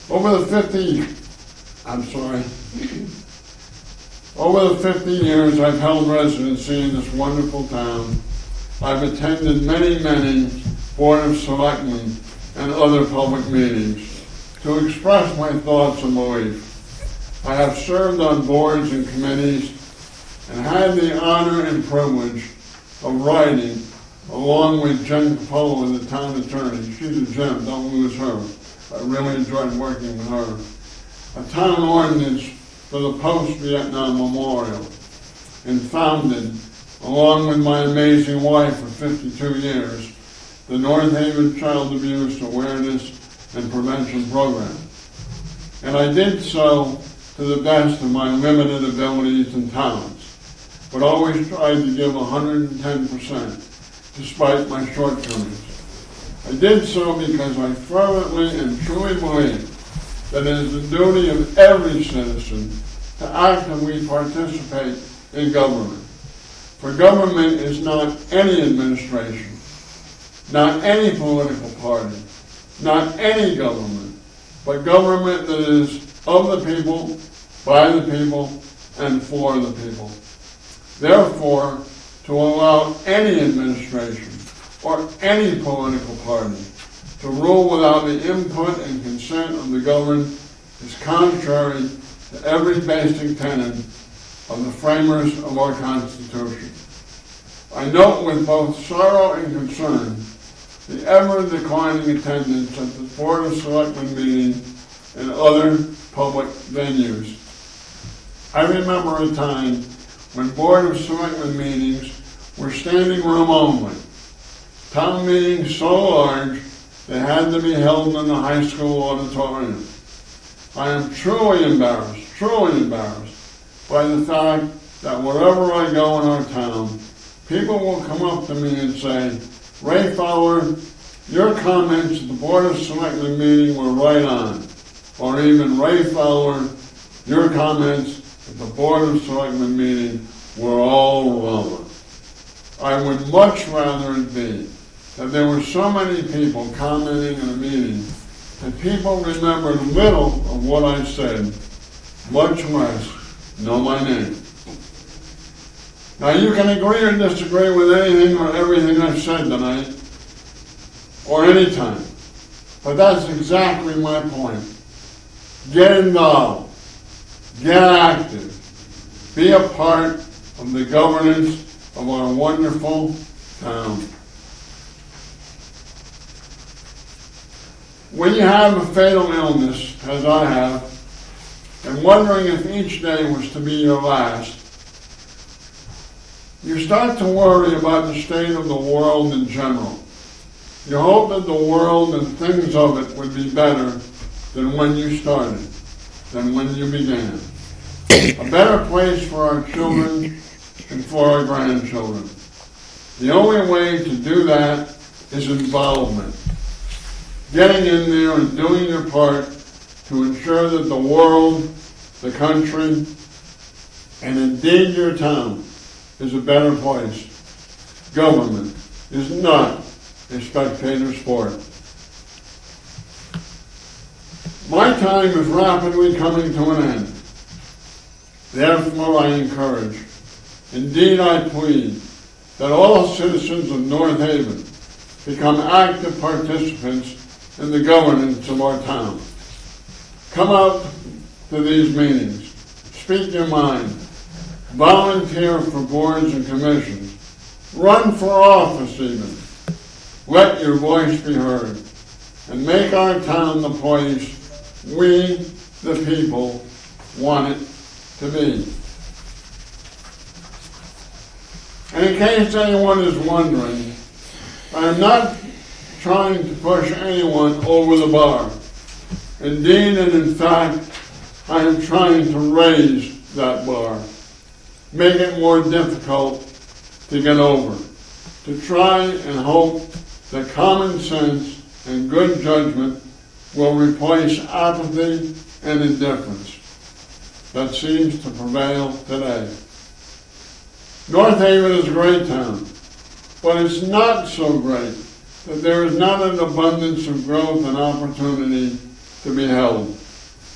Over the 50 years I've held residency in this wonderful town, I've attended many Board of Selectmen and other public meetings to express my thoughts and beliefs. I have served on boards and committees and had the honor and privilege of writing, along with Jen Capolo, the town attorney. She's a gem, don't lose her. I really enjoyed working with her. A town ordinance for the post-Vietnam Memorial, and founded, along with my amazing wife for 52 years, the North Haven Child Abuse Awareness and Prevention Program. And I did so to the best of my limited abilities and talents, but always tried to give 110%, despite my shortcomings. I did so because I fervently and truly believe that it is the duty of every citizen to actively participate in government. For government is not any administration, not any political party, not any government, but government that is of the people, by the people, and for the people. Therefore, to allow any administration or any political party to rule without the input and consent of the governed is contrary to every basic tenet of the framers of our Constitution. I note with both sorrow and concern the ever-declining attendance at the Board of Selectmen meeting and other public venues. I remember a time when Board of Selectmen meetings were standing room only. Town meetings so large they had to be held in the high school auditorium. I am truly embarrassed by the fact that wherever I go in our town, people will come up to me and say, "Ray Fowler, your comments at the Board of Selectmen meeting were right on." Or even, "Ray Fowler, your comments at the Board of Selectmen meeting were all wrong." I would much rather it be that there were so many people commenting in a meeting that people remembered little of what I said, much less know my name. Now you can agree or disagree with anything or everything I've said tonight, or any time, but that's exactly my point. Get involved, get active, be a part of the governance of our wonderful town. When you have a fatal illness, as I have, and wondering if each day was to be your last, you start to worry about the state of the world in general. You hope that the world and things of it would be better than when you started, than when you began. A better place for our children and for our grandchildren. The only way to do that is involvement. Getting in there and doing your part to ensure that the world, the country, and indeed your town is a better place. Government is not a spectator sport. My time is rapidly coming to an end. Therefore I encourage, indeed I plead, that all citizens of North Haven become active participants in the governance of our town. Come out to these meetings, speak your mind, volunteer for boards and commissions, run for office even. Let your voice be heard, and make our town the place we, the people, want it to be. And in case anyone is wondering, I am not trying to push anyone over the bar. Indeed, and in fact, I am trying to raise that bar, make it more difficult to get over, to try and hope that common sense and good judgment will replace apathy and indifference that seems to prevail today. North Haven is a great town, but it's not so great that there is not an abundance of growth and opportunity to be held.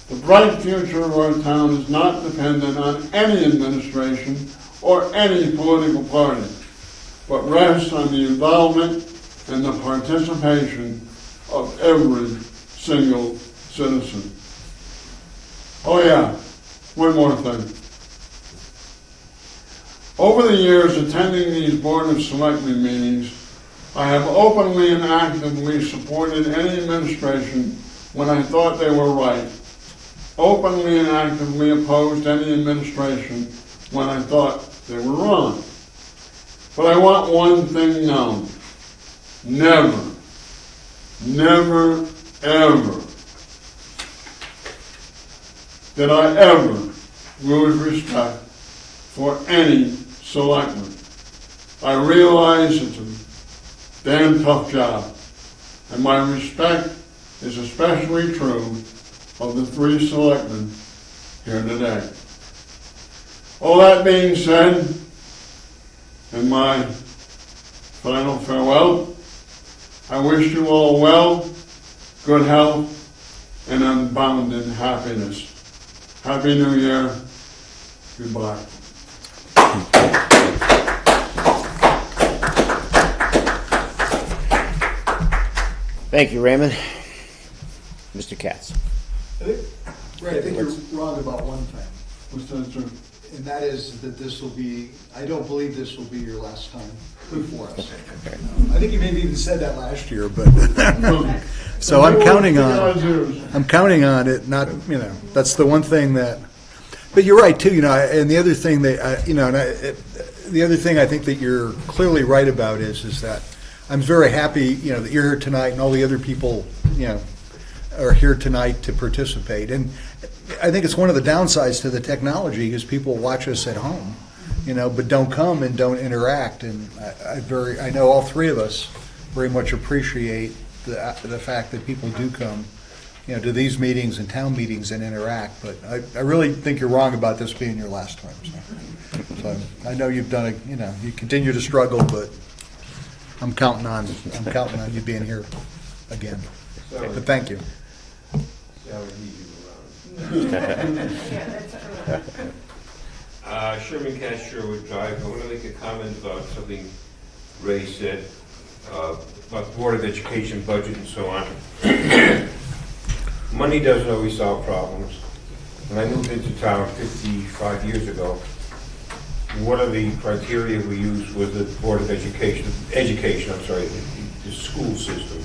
The bright future of our town is not dependent on any administration or any political party, but rests on the involvement and the participation of every single citizen. Oh yeah, one more thing. Over the years attending these Board of Selectmen meetings, I have openly and actively supported any administration when I thought they were right. Openly and actively opposed any administration when I thought they were wrong. But I want one thing known. Never, never, ever did I ever lose respect for any selectman. I realize it's a damn tough job, and my respect is especially true of the 3 selectmen here today. All that being said, in my final farewell, I wish you all well, good health, and unbounded happiness. Happy New Year. Goodbye. Thank you, Raymond. Mr. Katz. Right, I think you're wrong about one thing, What's that, sir? and that is that this will be, I don't believe this will be your last time before us. I think you maybe even said that last year, but, so I'm counting on it, not, that's the one thing that, but you're right too, and the other thing that, the other thing I think that you're clearly right about is that I'm very happy, that you're here tonight and all the other people, are here tonight to participate. And I think it's one of the downsides to the technology is people watch us at home, but don't come and don't interact. And I know all 3 of us very much appreciate the fact that people do come, to these meetings and town meetings and interact. But I really think you're wrong about this being your last time. So I know you've done you continue to struggle, but I'm counting on you being here again. But thank you. Sherman Cash, Sherwood Drive. I want to make a comment about something Ray said about the Board of Education budget and so on. Money doesn't always solve problems. When I moved into town 55 years ago, one of the criteria we used was the Board of Education, the school system.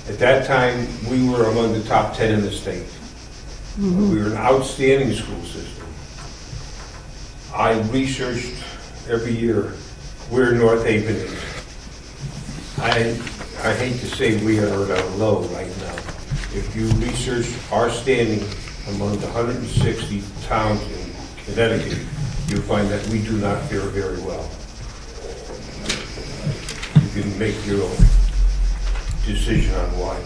At that time, we were among the top 10 in the state. We were an outstanding school system. I researched every year where North Haven is. I hate to say we are at a low right now. If you research our standing among the 160 towns in Connecticut, you'll find that we do not fare very well. You can make your own decision on why.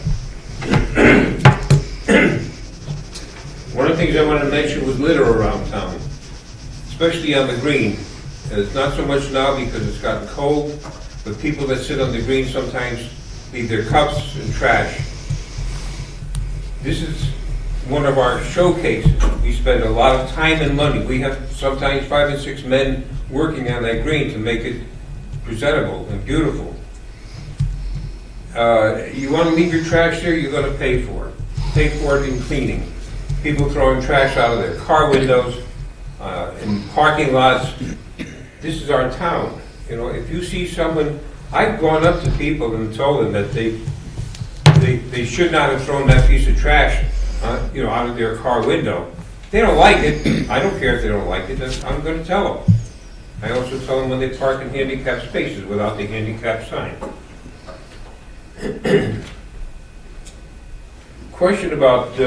One of the things I wanted to mention was litter around town, especially on the green. And it's not so much now because it's gotten cold, but people that sit on the green sometimes leave their cups and trash. This is one of our showcases. We spend a lot of time and money. We have sometimes 5 and 6 men working on that green to make it presentable and beautiful. You want to leave your trash there, you're going to pay for it. Pay for it in cleaning. People throwing trash out of their car windows, in parking lots. This is our town. You know, if you see someone, I've gone up to people and told them that they should not have thrown that piece of trash, you know, out of their car window. They don't like it. I don't care if they don't like it. I'm going to tell them. I also tell them when they park in handicapped spaces without the handicap sign. Question about,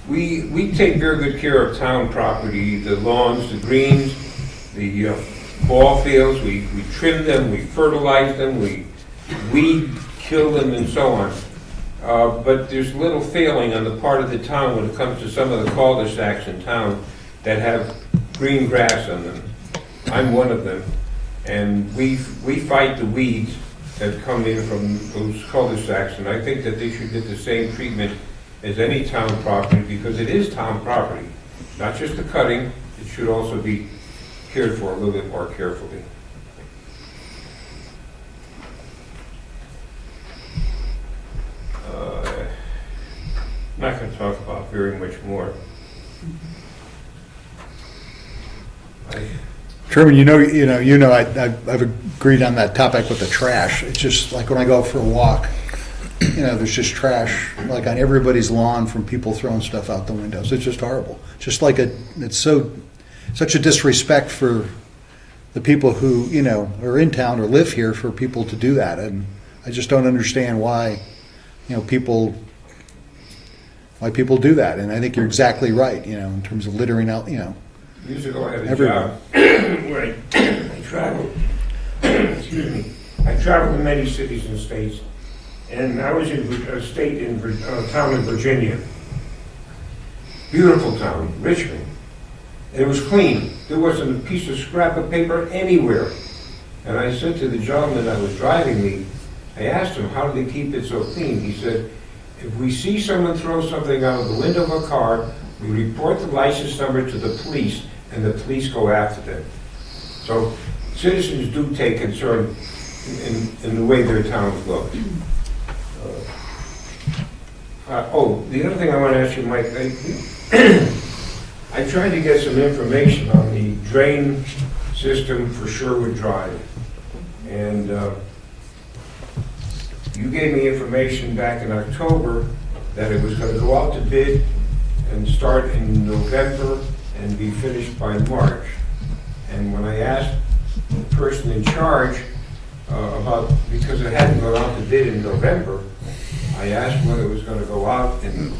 we take very good care of town property, the lawns, the greens, the ball fields, we trim them, we fertilize them, we weed kill them and so on. But there's little failing on the part of the town when it comes to some of the cul-de-sacs in town that have green grass on them. I'm one of them. And we fight the weeds that come in from those cul-de-sacs, and I think that they should get the same treatment as any town property, because it is town property. Not just the cutting, it should also be cared for a little bit more carefully. I'm not going to talk about very much more. Chairman, I've agreed on that topic with the trash. It's just like when I go for a walk, there's just trash like on everybody's lawn from people throwing stuff out the windows. It's just horrible. Just like it's such a disrespect for the people who, are in town or live here for people to do that. And I just don't understand why, people do that. And I think you're exactly right, in terms of littering out, Years ago, I had a everywhere. job where I traveled. Excuse me. I traveled to many cities and states, and I was in a town in Virginia. Beautiful town, Richmond. It was clean. There wasn't a piece of scrap of paper anywhere. And I said to the gentleman that was driving me, I asked him, how do they keep it so clean? He said, if we see someone throw something out of the window of a car, we report the license number to the police, and the police go after them. So citizens do take concern in the way their towns look. The other thing I want to ask you, Mike, I tried to get some information on the drain system for Sherwood Drive, and you gave me information back in October that it was going to go out to bid and start in November and be finished by March. And when I asked the person in charge about, because it hadn't gone out to bid in November, I asked when it was going to go out, and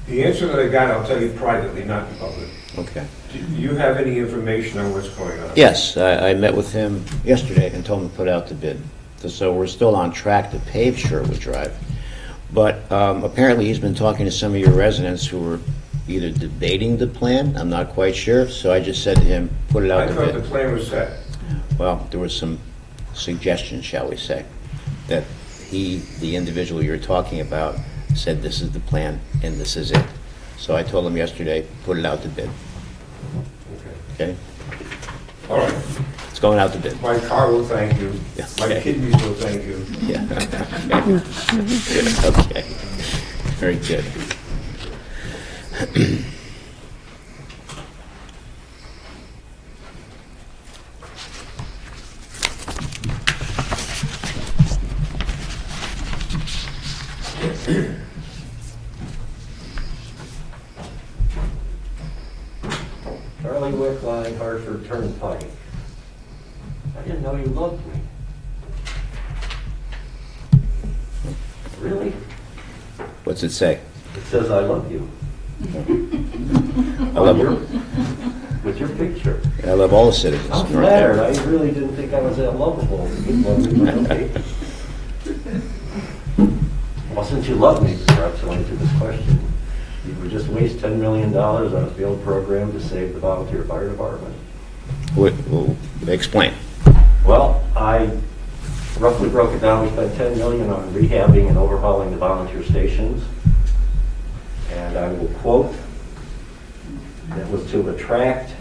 the answer that I got, I'll tell you privately, not in public. Okay. Do you have any information on what's going on? Yes, I met with him yesterday and told him to put out the bid. So we're still on track to pave Sherwood Drive. But apparently he's been talking to some of your residents who were either debating the plan, I'm not quite sure, so I just said to him, put it out to I thought bid. the plan was set. Well, there was some suggestions, shall we say, that the individual you're talking about, said this is the plan and this is it. So I told him yesterday, put it out to bid. Okay? All right. It's going out to bid. My car will thank you. Yeah, My okay. kidneys will thank you. Yeah. Okay. Very good. Charlie Wick Line, Hartford Turnpike. I didn't know you loved me. Really? What's it say? It says I love you. I love With your picture. I love all the citizens. I'm of North flattered. Haven. I really didn't think I was that lovable. You love me, but okay. Well, since you love me, perhaps I'll answer this question. You would just waste $10 million on a failed program to save the volunteer fire department. Well, explain. Well, I roughly broke it down. We spent $10 million on rehabbing and overhauling the volunteer stations. And I will quote, that was to attract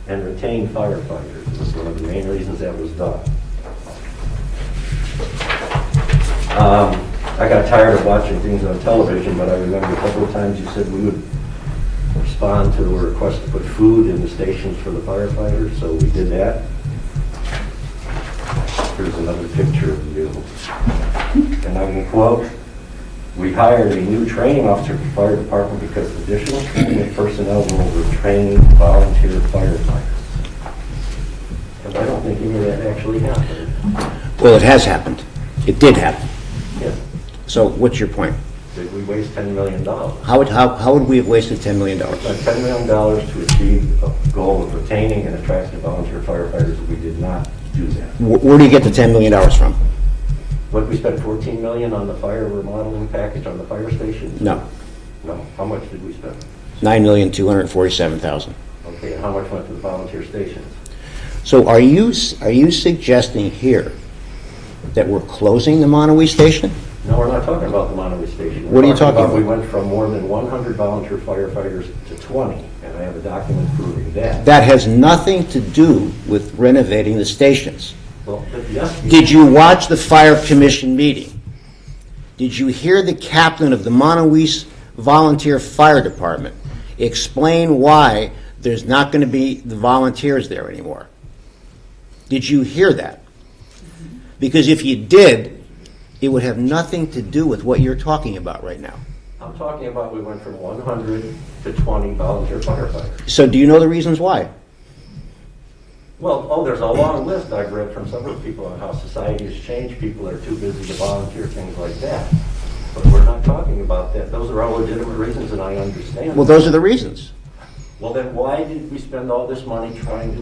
and retain firefighters. It was one of the main reasons that was done. I got tired of watching things on television, but I remember a couple of times you said we would respond to a request to put food in the stations for the firefighters, so we did that. Here's another picture of you. And I'm going to quote, "We hired a new training officer for the fire department because additional training of personnel will retrain volunteer firefighters." And I don't think any of that actually happened. Well, it has happened. It did happen. Yeah. So what's your point? Did we waste $10 million? How would we have wasted $10 million? Spent $10 million to achieve a goal of retaining and attracting volunteer firefighters. We did not do that. Where do you get the $10 million from? What, we spent $14 million on the fire remodeling package on the fire station? No, No. How much did we spend? $9,247,000. Okay, and how much went to the volunteer stations? So are you suggesting here that we're closing the Monterey station? No, we're not talking about the Monterey station. What are you talking about? We went from more than 100 volunteer firefighters to 20, and I have a document proving that. That has nothing to do with renovating the stations. Well, yes. Did you watch the fire commission meeting? Did you hear the captain of the Monterey Volunteer Fire Department explain why there's not going to be the volunteers there anymore? Did you hear that? Because if you did, it would have nothing to do with what you're talking about right now. I'm talking about we went from 100 to 20 volunteer firefighters. So do you know the reasons why? Well, there's a long list I've read from several people on how society has changed. People are too busy to volunteer, things like that. But we're not talking about that. Those are all legitimate reasons, and I understand. Well, those are the reasons. Well, then why did we spend all this money trying to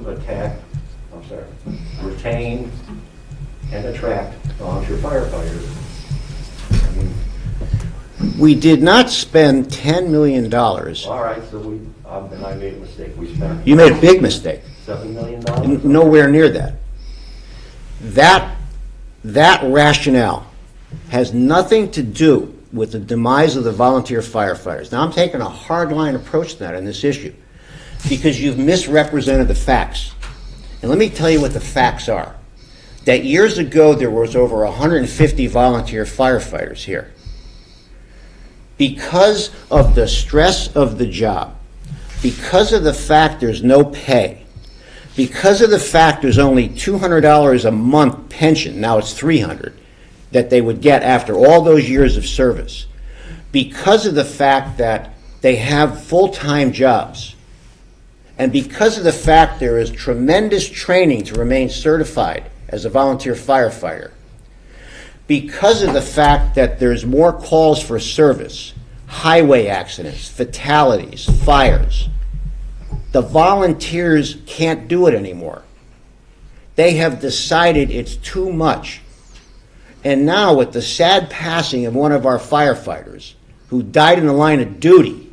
retain and attract volunteer firefighters? I mean, We did not spend $10 million. all right, so then I made a mistake. We spent You made a big mistake. $7 million? Nowhere near that. That rationale has nothing to do with the demise of the volunteer firefighters. Now, I'm taking a hardline approach to that in this issue because you've misrepresented the facts. And let me tell you what the facts are. That years ago, there was over 150 volunteer firefighters here. Because of the stress of the job, because of the fact there's no pay, because of the fact there's only $200 a month pension, now it's $300, that they would get after all those years of service, because of the fact that they have full-time jobs, and because of the fact there is tremendous training to remain certified as a volunteer firefighter, because of the fact that there's more calls for service, highway accidents, fatalities, fires, the volunteers can't do it anymore. They have decided it's too much. And now with the sad passing of one of our firefighters who died in the line of duty,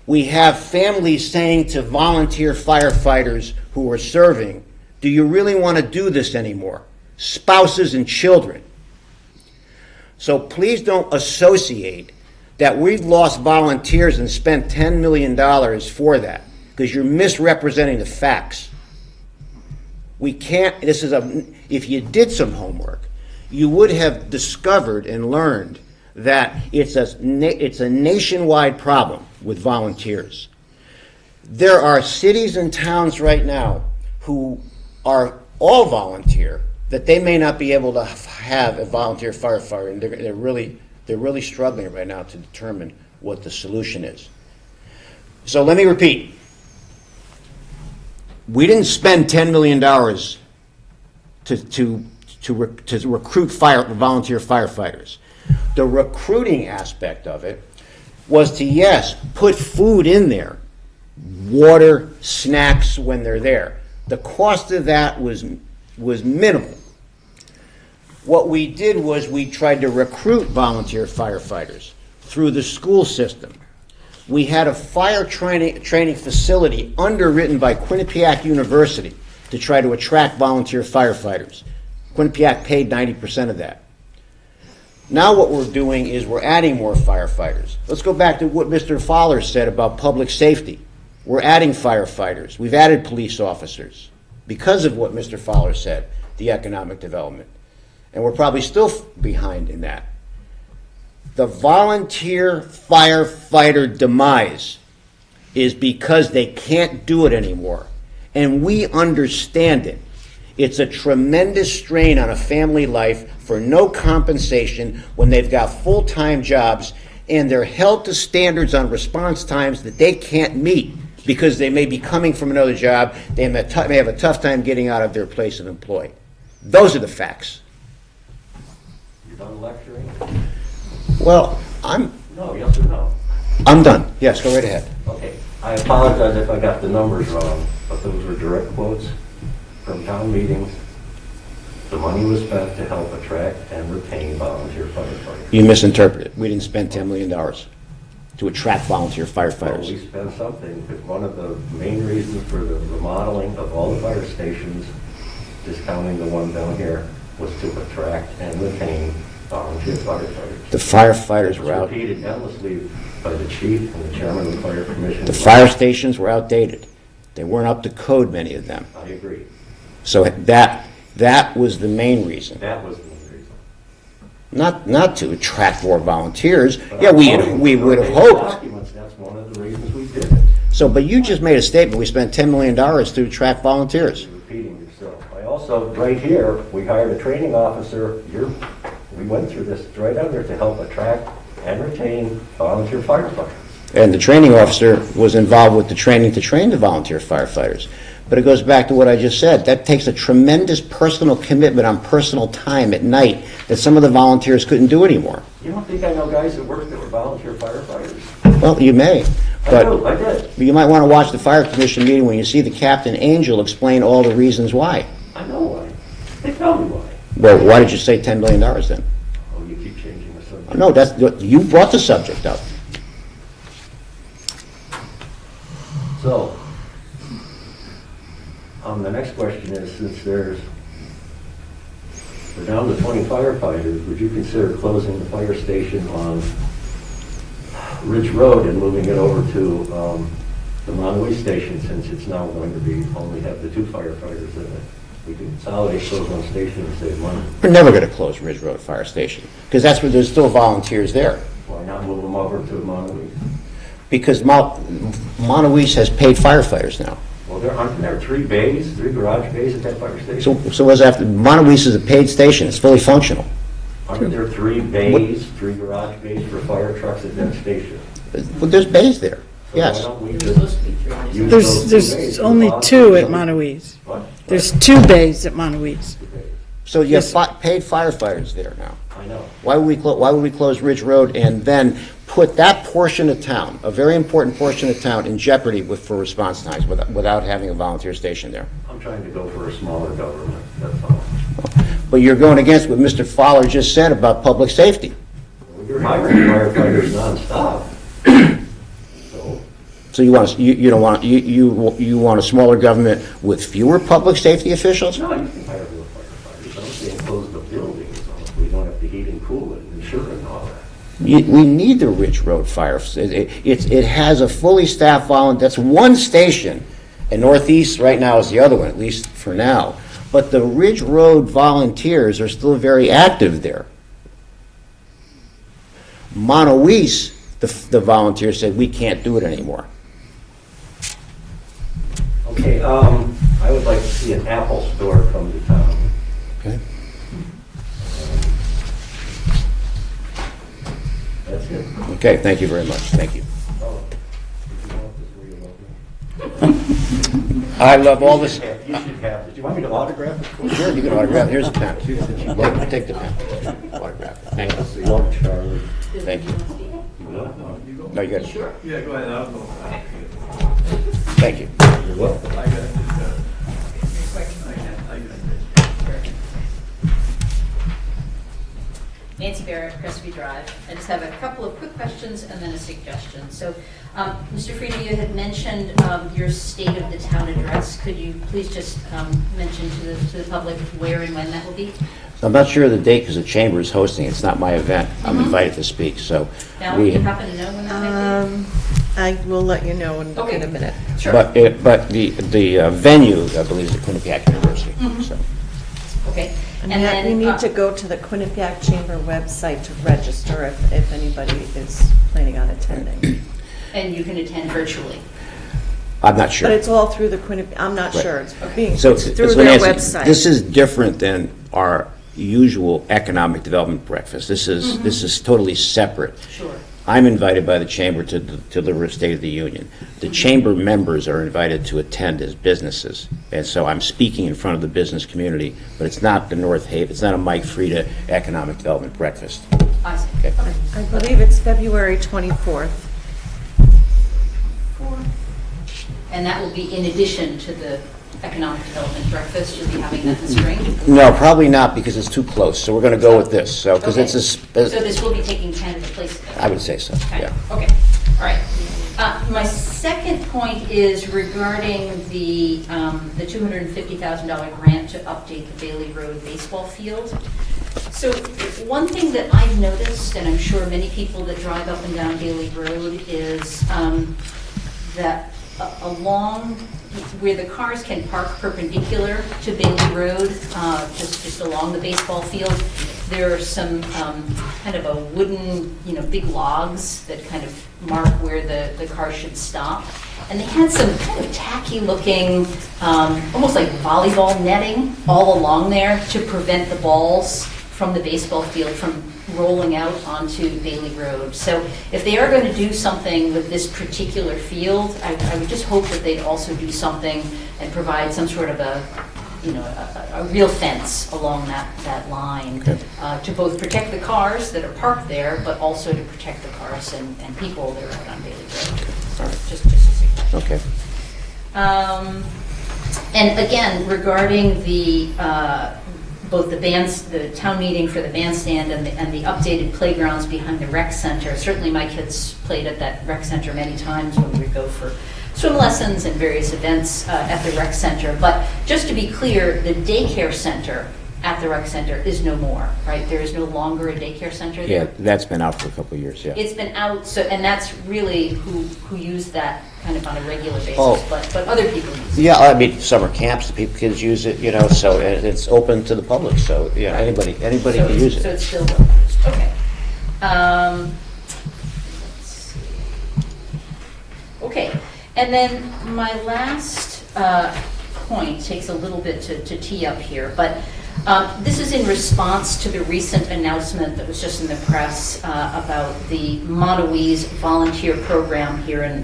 we have families saying to volunteer firefighters who are serving, do you really want to do this anymore? Spouses and children. So please don't associate that we've lost volunteers and spent $10 million for that, because you're misrepresenting the facts. We can't, if you did some homework, you would have discovered and learned that it's a nationwide problem with volunteers. There are cities and towns right now who are all volunteer, that they may not be able to have a volunteer firefighter, and they're really struggling right now to determine what the solution is. So let me repeat. We didn't spend $10 million to recruit volunteer firefighters. The recruiting aspect of it was to, yes, put food in there, water, snacks when they're there. The cost of that was minimal. What we did was we tried to recruit volunteer firefighters through the school system. We had a fire training facility underwritten by Quinnipiac University to try to attract volunteer firefighters. Quinnipiac paid 90% of that. Now what we're doing is we're adding more firefighters. Let's go back to what Mr. Fowler said about public safety. We're adding firefighters. We've added police officers because of what Mr. Fowler said, the economic development. And we're probably still behind in that. The volunteer firefighter demise is because they can't do it anymore. And we understand it. It's a tremendous strain on a family life for no compensation when they've got full-time jobs and they're held to standards on response times that they can't meet because they may be coming from another job. They may have a tough time getting out of their place of employ. Those are the facts. You done lecturing? Well, No, yes or no? I'm done. Yes, go right ahead. Okay. I apologize if I got the numbers wrong, but those were direct quotes from town meetings. The money was spent to help attract and retain volunteer firefighters. You misinterpreted. We didn't spend $10 million to attract volunteer Well, firefighters. we spent something, because one of the main reasons for the remodeling of all the fire stations, discounting the one down here, was to attract and retain volunteer firefighters. The firefighters It were was out. repeated endlessly by the chief and the chairman of the fire commission. The fire stations were outdated. They weren't up to code, many of them. I agree. So that was the main reason. That was the main reason. Not to attract more volunteers. But Yeah, I'm we quoting would have from hoped. documents, that's one of the reasons we did it. So, but you just made a statement. We spent $10 million to attract volunteers. You're repeating yourself. I also, right here, we hired a training officer. We went through this it's right under to help attract and retain volunteer firefighters. And the training officer was involved with the training to train the volunteer firefighters. But it goes back to what I just said. That takes a tremendous personal commitment on personal time at night that some of the volunteers couldn't do anymore. You don't think I know guys that work that were volunteer firefighters? Well, you may, I but do, I did. you might want to watch the fire commission meeting when you see the Captain Angel explain all the reasons why. I know why. They tell me why. Well, why did you say $10 million then? Oh, you keep changing the subject. No, you brought the subject up. So, the next question is, since we're down to 20 firefighters, would you consider closing the fire station on Ridge Road and moving it over to the Monterey station, since it's now going to be only have the 2 firefighters in it? We can consolidate those one station and save money. We're never going to close Ridge Road Fire Station because that's where there's still volunteers there. Why not move them over to Monterey? Because Montewies has paid firefighters now. Well, aren't there 3 bays, 3 garage bays at that fire station? So as after Montewies is a paid station, it's fully functional. Aren't there 3 bays, 3 garage bays for fire trucks at that station? Well, there's bays there. So Yes. why don't we just use those 2 bays There's for only volunteers? 2 at Montewies. What? There's 2 bays at Montewies. 2 bays. So you have paid firefighters there now. I know. Why would we close Ridge Road and then put that portion of town, a very important portion of town, in jeopardy for response times without having a volunteer station there? I'm trying to go for a smaller government, that's all. But you're going against what Mr. Fowler just said about public safety. You're hiring firefighters nonstop. So, So you want a smaller government with fewer public safety officials? no, you can hire real firefighters. I'm saying close the buildings, we don't have to heat and cool it and insure it and all that. We need the Ridge Road Fire. It has a fully staffed volunteer. That's one station, and Northeast right now is the other one, at least for now. But the Ridge Road volunteers are still very active there. Montewies, the volunteers said, we can't do it anymore. Okay, I would like to see an Apple store come to town. Okay. That's it. Okay, thank you very much. Thank you. Oh, did you want this where you love me? I love all this. You should have. Did you want me to autograph it? Sure, you can autograph. Here's a pen. Take the pen. Autograph it. Thank you. Love Charlie. Thank you. No, you got it. Sure. Yeah, go ahead. I'll go. Thank you. You're welcome. I got it. Nancy Barrett, Crestview Drive. I just have a couple of quick questions and then a suggestion. So, Mr. Frieda, you had mentioned your state of the town address. Could you please just mention to the public where and when that will be? I'm not sure of the date because the chamber is hosting it. It's not my event. I'm invited to speak, so. Now, you happen to know when that might I will let you know in Okay. a minute. be? Sure. But the venue, I believe, is at Quinnipiac University, so. Okay. And And yet, then, we need to go to the Quinnipiac Chamber website to register if anybody is planning on attending. and you can attend virtually. I'm not sure. But it's all through the Quinnipiac, I'm not Right. sure, it's being, So, it's through so their Nancy, website. this is different than our usual economic development breakfast. This is totally separate. Sure. I'm invited by the chamber to deliver a State of the Union. The chamber members are invited to attend as businesses, and so I'm speaking in front of the business community, but it's not the North Haven, it's not a Mike Frieda economic development breakfast. I see. Okay. I believe it's February 24th. And that will be in addition to the economic development breakfast. You'll be having that in the spring? No, probably not, because it's too close, so we're going to go with this, so, because Okay. it's a, So this will be taking kind of the place of it? I would say so, Okay. yeah. Okay, all right. My second point is regarding the $250,000 grant to update the Bailey Road baseball field. So one thing that I've noticed, and I'm sure many people that drive up and down Bailey Road, is that along where the cars can park perpendicular to Bailey Road, just along the baseball field, there are some kind of a wooden, big logs that kind of mark where the car should stop. And they had some kind of tacky looking, almost like volleyball netting all along there to prevent the balls from the baseball field from rolling out onto Bailey Road. So if they are going to do something with this particular field, I would just hope that they'd also do something and provide some sort of a real fence along that line to both protect the cars that are parked there, but also to protect the cars and people that are out on Bailey Road. So just a suggestion. Okay. And again, regarding the both the town meeting for the bandstand and the updated playgrounds behind the rec center. Certainly my kids played at that rec center many times when we would go for swim lessons and various events at the rec center. But just to be clear, the daycare center at the rec center is no more, right? There is no longer a daycare center there. Yeah, that's been out for a couple of years, yeah. It's been out, and that's really who use that kind of on a regular basis, Oh. but other people use it. Yeah, I mean, summer camps, the kids use it, so it's open to the public, so, yeah, anybody So can use So it. it's still well used, okay. Let's see. Okay, and then my last point takes a little bit to tee up here, but this is in response to the recent announcement that was just in the press about the Monowese volunteer program here in,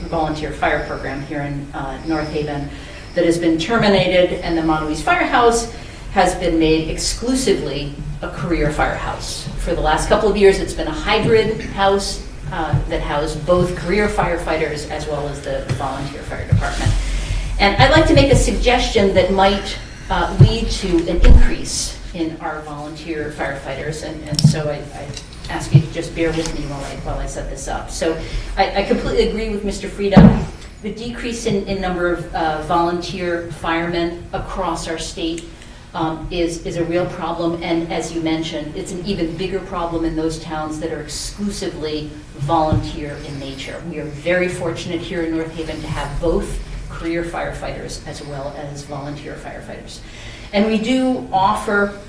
volunteer fire program here in North Haven that has been terminated, and the Monowese Firehouse has been made exclusively a career firehouse. For the last couple of years, it's been a hybrid house that housed both career firefighters as well as the volunteer fire department. And I'd like to make a suggestion that might lead to an increase in our volunteer firefighters, and so I ask you to just bear with me while I set this up. So I completely agree with Mr. Frieda. The decrease in number of volunteer firemen across our state is a real problem, and as you mentioned, it's an even bigger problem in those towns that are exclusively volunteer in nature. We are very fortunate here in North Haven to have both career firefighters as well as volunteer firefighters. And we do offer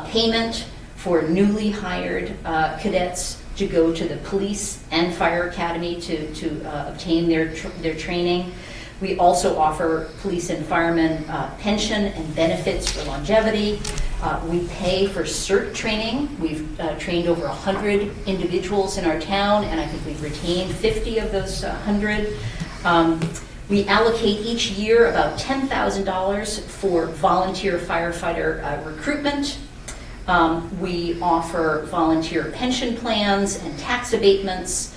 payment for newly hired cadets to go to the police and fire academy to obtain their training. We also offer police and firemen pension and benefits for longevity. We pay for CERT training. We've trained over 100 individuals in our town, and I think we've retained 50 of those 100. We allocate each year about $10,000 for volunteer firefighter recruitment. We offer volunteer pension plans and tax abatements.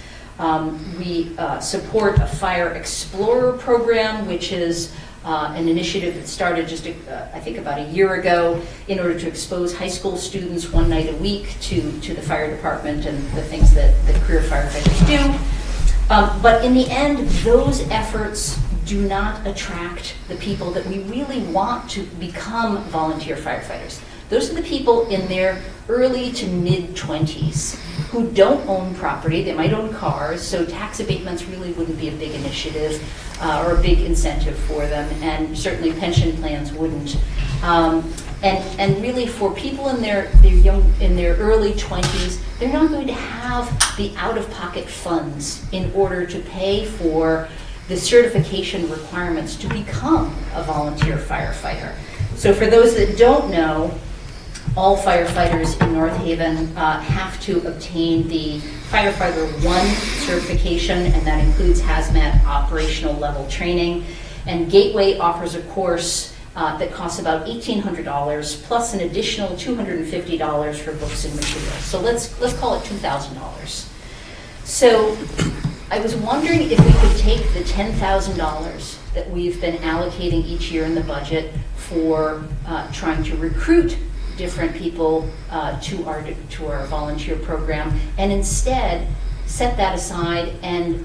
We support a Fire Explorer program, which is an initiative that started just, I think, about a year ago in order to expose high school students one night a week to the fire department and the things that career firefighters do. But in the end, those efforts do not attract the people that we really want to become volunteer firefighters. Those are the people in their early to mid-20s who don't own property. They might own cars, so tax abatements really wouldn't be a big initiative or a big incentive for them, and certainly pension plans wouldn't. And really, for people in their early 20s, they're not going to have the out-of-pocket funds in order to pay for the certification requirements to become a volunteer firefighter. So for those that don't know, all firefighters in North Haven have to obtain the Firefighter 1 certification, and that includes hazmat operational level training. And Gateway offers a course that costs about $1,800 plus an additional $250 for books and materials. So let's call it $2,000. So I was wondering if we could take the $10,000 that we've been allocating each year in the budget for trying to recruit different people to our volunteer program, and instead set that aside and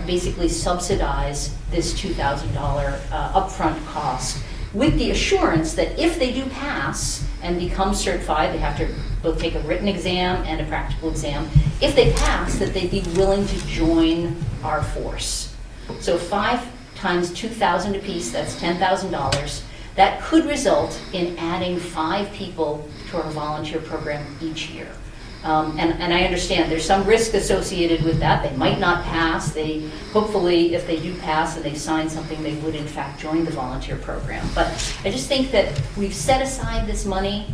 basically subsidize this $2,000 upfront cost, with the assurance that if they do pass and become certified, they have to both take a written exam and a practical exam. If they pass, that they'd be willing to join our force. So 5 times $2,000 apiece, that's $10,000. That could result in adding 5 people to our volunteer program each year. And I understand there's some risk associated with that. They might not pass. They hopefully, if they do pass and they sign something, they would in fact join the volunteer program. But I just think that we've set aside this money.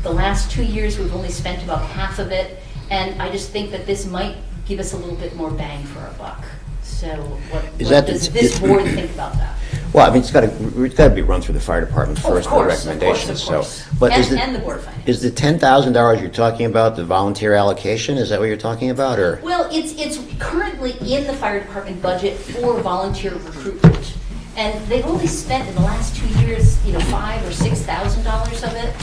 The last 2 years we've only spent about half of it, and I just think that this might give us a little bit more bang for our buck. So what does this board think about that? Well, I mean, it's got to be run through the fire department first, the recommendations. Of course. But and the board of finance. Is the $10,000 you're talking about the volunteer allocation? Is that what you're talking about, or? Well, it's currently in the fire department budget for volunteer recruitment, and they've only spent in the last 2 years, $5,000 or $6,000 of it,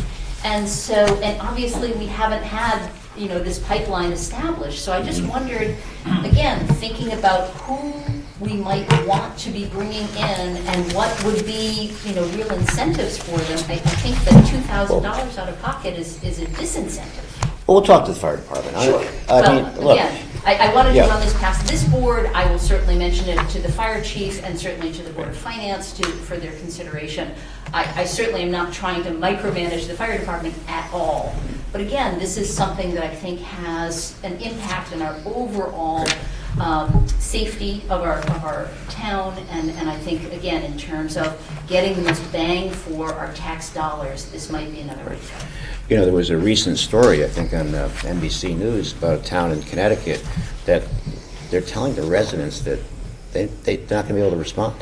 and obviously we haven't had this pipeline established. So I just wondered, again, thinking about who we might want to be bringing in and what would be, real incentives for them. I think that $2,000 out of pocket is a disincentive. Well, we'll talk to the fire department. Sure. Again, I wanted to run this past this board. I will certainly mention it to the fire chief and certainly to the Board of Finance for their consideration. I certainly am not trying to micromanage the fire department at all. But again, this is something that I think has an impact on our overall safety of our town, and I think, again, in terms of getting the most bang for our tax dollars, this might be another way to go. There was a recent story, I think, on NBC News about a town in Connecticut that they're telling the residents that they're not going to be able to respond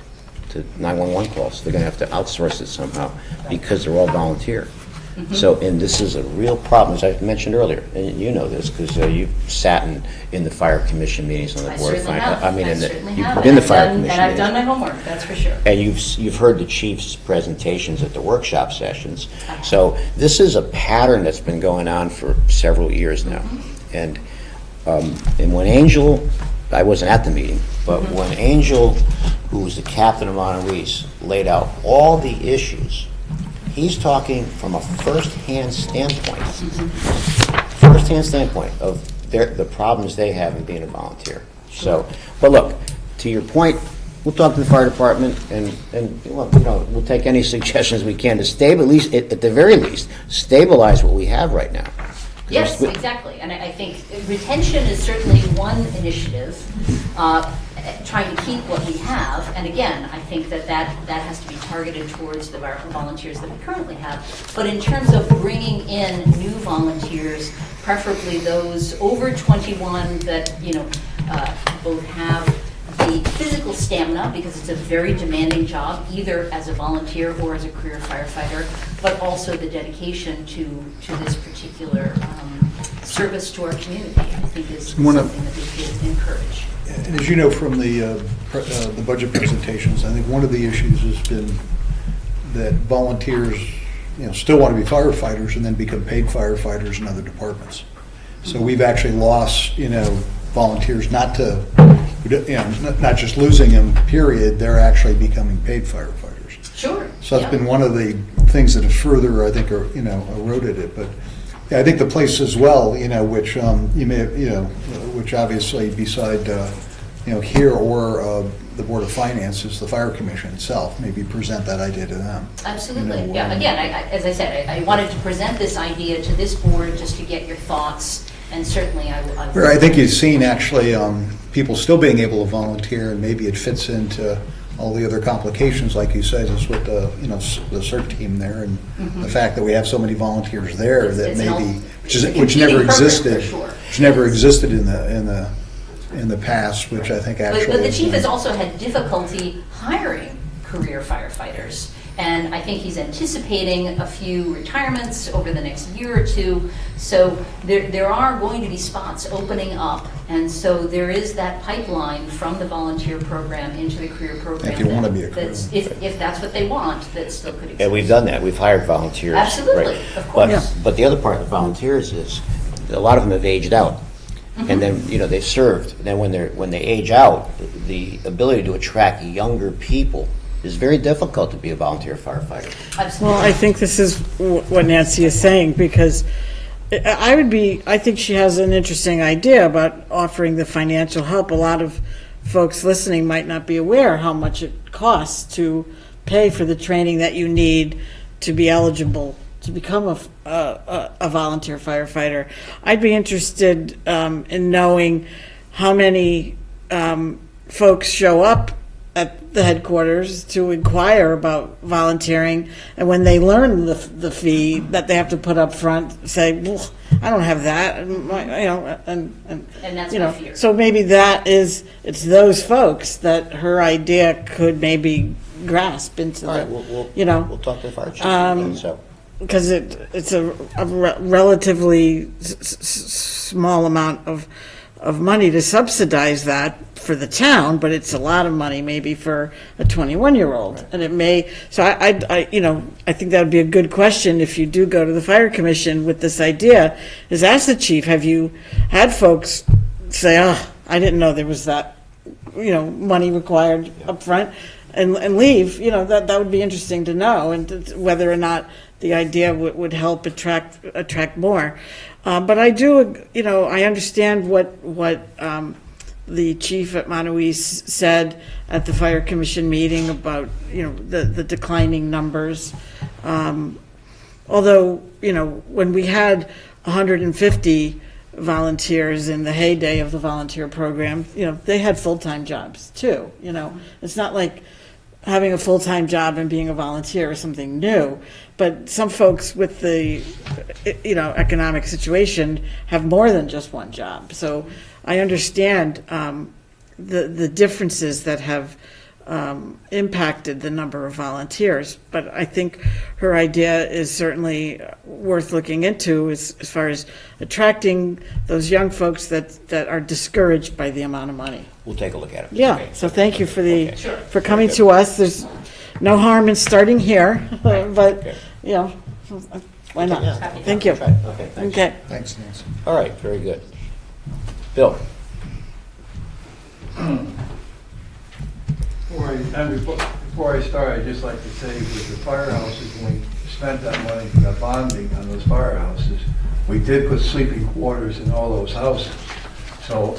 to 911 calls. They're going to have to outsource it somehow because they're all volunteer. Mm-hmm. So, and this is a real problem, as I mentioned earlier, and you know this because you've sat in the fire commission meetings on the board of finance. I mean, you've been in the fire commission meetings. And I've done my homework, that's for sure. And you've heard the chief's presentations at the workshop sessions. So this is a pattern that's been going on for several years now. Mm-hmm. And when Angel, I wasn't at the meeting, but mm-hmm. when Angel, who was the captain of Monterey's, laid out all the issues, he's talking from a first-hand standpoint of the problems they have in being a volunteer. So, but look, to your point, we'll talk to the fire department and we'll take any suggestions we can to stabilize, at the very least, stabilize what we have right now. Yes, exactly. And I think retention is certainly one initiative, trying to keep what we have. And again, I think that has to be targeted towards the volunteers that we currently have. But in terms of bringing in new volunteers, preferably those over 21 that, both have the physical stamina, because it's a very demanding job, either as a volunteer or as a career firefighter, but also the dedication to this particular service to our community, I think is something that we should encourage. And as you know from the budget presentations, I think one of the issues has been that volunteers, still want to be firefighters and then become paid firefighters in other departments. So we've actually lost, volunteers not just losing them, period, they're actually becoming paid firefighters. Sure. So that's been one of the things that have further, I think, are, eroded it. But yeah, I think the place as well, which you may, which obviously beside, here or the Board of Finance is the Fire Commission itself. Maybe present that idea to them. Absolutely. Yeah. Again, as I said, I wanted to present this idea to this board just to get your thoughts, and certainly I think you've seen actually people still being able to volunteer, and maybe it fits into all the other complications, like you said, is with the the CERT team there, and the fact that we have so many volunteers there that maybe which never existed, which never existed in the past, which I think actually. But the chief has also had difficulty hiring career firefighters, and I think he's anticipating a few retirements over the next year or two. So there are going to be spots opening up, and so there is that pipeline from the volunteer program into the career program. If you want to be a career. If that's what they want, that still could exist. And we've done that. We've hired volunteers. Absolutely, right. of course. But the other part of the volunteers is a lot of them have aged out. And then, they've served. Then when they age out, the ability to attract younger people is very difficult to be a volunteer firefighter. Absolutely. Well, I think this is what Nancy is saying, because I think she has an interesting idea about offering the financial help. A lot of folks listening might not be aware how much it costs to pay for the training that you need to be eligible to become a volunteer firefighter. I'd be interested in knowing how many folks show up at the headquarters to inquire about volunteering, and when they learn the fee that they have to put up front, say, well, I don't have that, and that's my fear. So maybe it's those folks that her idea could maybe grasp into. All right, we'll talk to the fire chief. So. Because it's a relatively small amount of money to subsidize that for the town, but it's a lot of money maybe for a 21-year-old. Right. And it may, so I think that would be a good question if you do go to the Fire Commission with this idea, is ask the chief, have you had folks say, I didn't know there was that, money required up front, and leave, that would be interesting to know, and whether or not the idea would help attract more. But I do, I understand what the chief at Montauk said at the Fire Commission meeting about, the declining numbers. Although, when we had 150 volunteers in the heyday of the volunteer program, they had full-time jobs too. It's not like having a full-time job and being a volunteer is something new, but some folks with the economic situation have more than just one job. So I understand the differences that have impacted the number of volunteers, but I think her idea is certainly worth looking into as far as attracting those young folks that are discouraged by the amount of money. We'll take a look at it. Yeah, Okay. so thank you Okay. for coming to us. There's no harm in starting here, but, Okay. why not? Yeah. Thank you. Okay, thanks. Okay. Thanks, Nancy. All right, very good. Bill? Before I start, I'd just like to say with the firehouses, when we spent that money for the bonding on those firehouses, we did put sleeping quarters in all those houses. So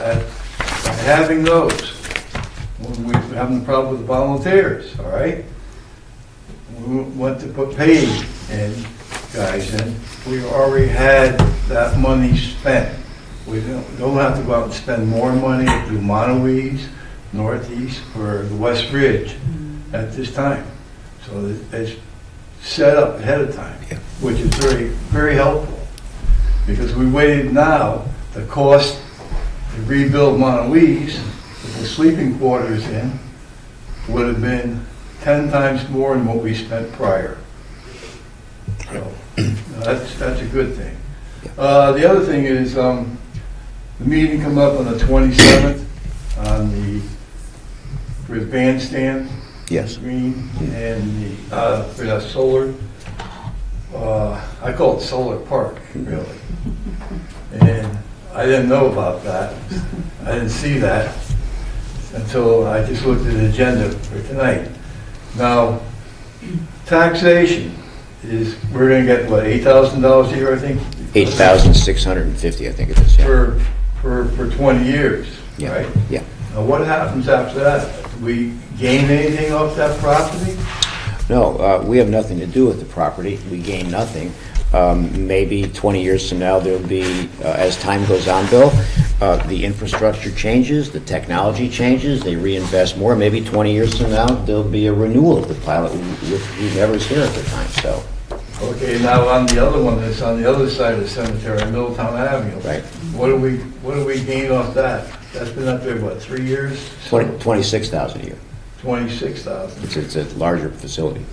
by having those, when we were having a problem with the volunteers, all right? We went to put paid in, guys in, we already had that money spent. We don't have to go out and spend more money to do Montauk, Northeast, or the West Ridge at this time. So it's set up ahead of time, which is very, very helpful. Because we waited now, the cost to rebuild Montauk with the sleeping quarters in would have been 10 times more than what we spent prior. So that's a good thing. The other thing is the meeting come up on the 27th for the bandstand. Yes. Green and for that solar. I call it Solar Park, really. And I didn't know about that. I didn't see that until I just looked at the agenda for tonight. Now, taxation we're gonna get, what, $8,000 a year, I think? 8,650, I think it is, yeah. For 20 years, Yeah, right? yeah. Now, what happens after that? Do we gain anything off that property? No, we have nothing to do with the property. We gain nothing. Maybe 20 years from now, there'll be, as time goes on, Bill, the infrastructure changes, the technology changes, they reinvest more. Maybe 20 years from now, there'll be a renewal of the pilot, which whoever's here at the time, so. Okay, now on the other one, that's on the other side of the cemetery, Middletown Avenue. Right. What do we gain off that? That's been up there, what, 3 years? 26,000 a year. 26,000. It's a larger facility.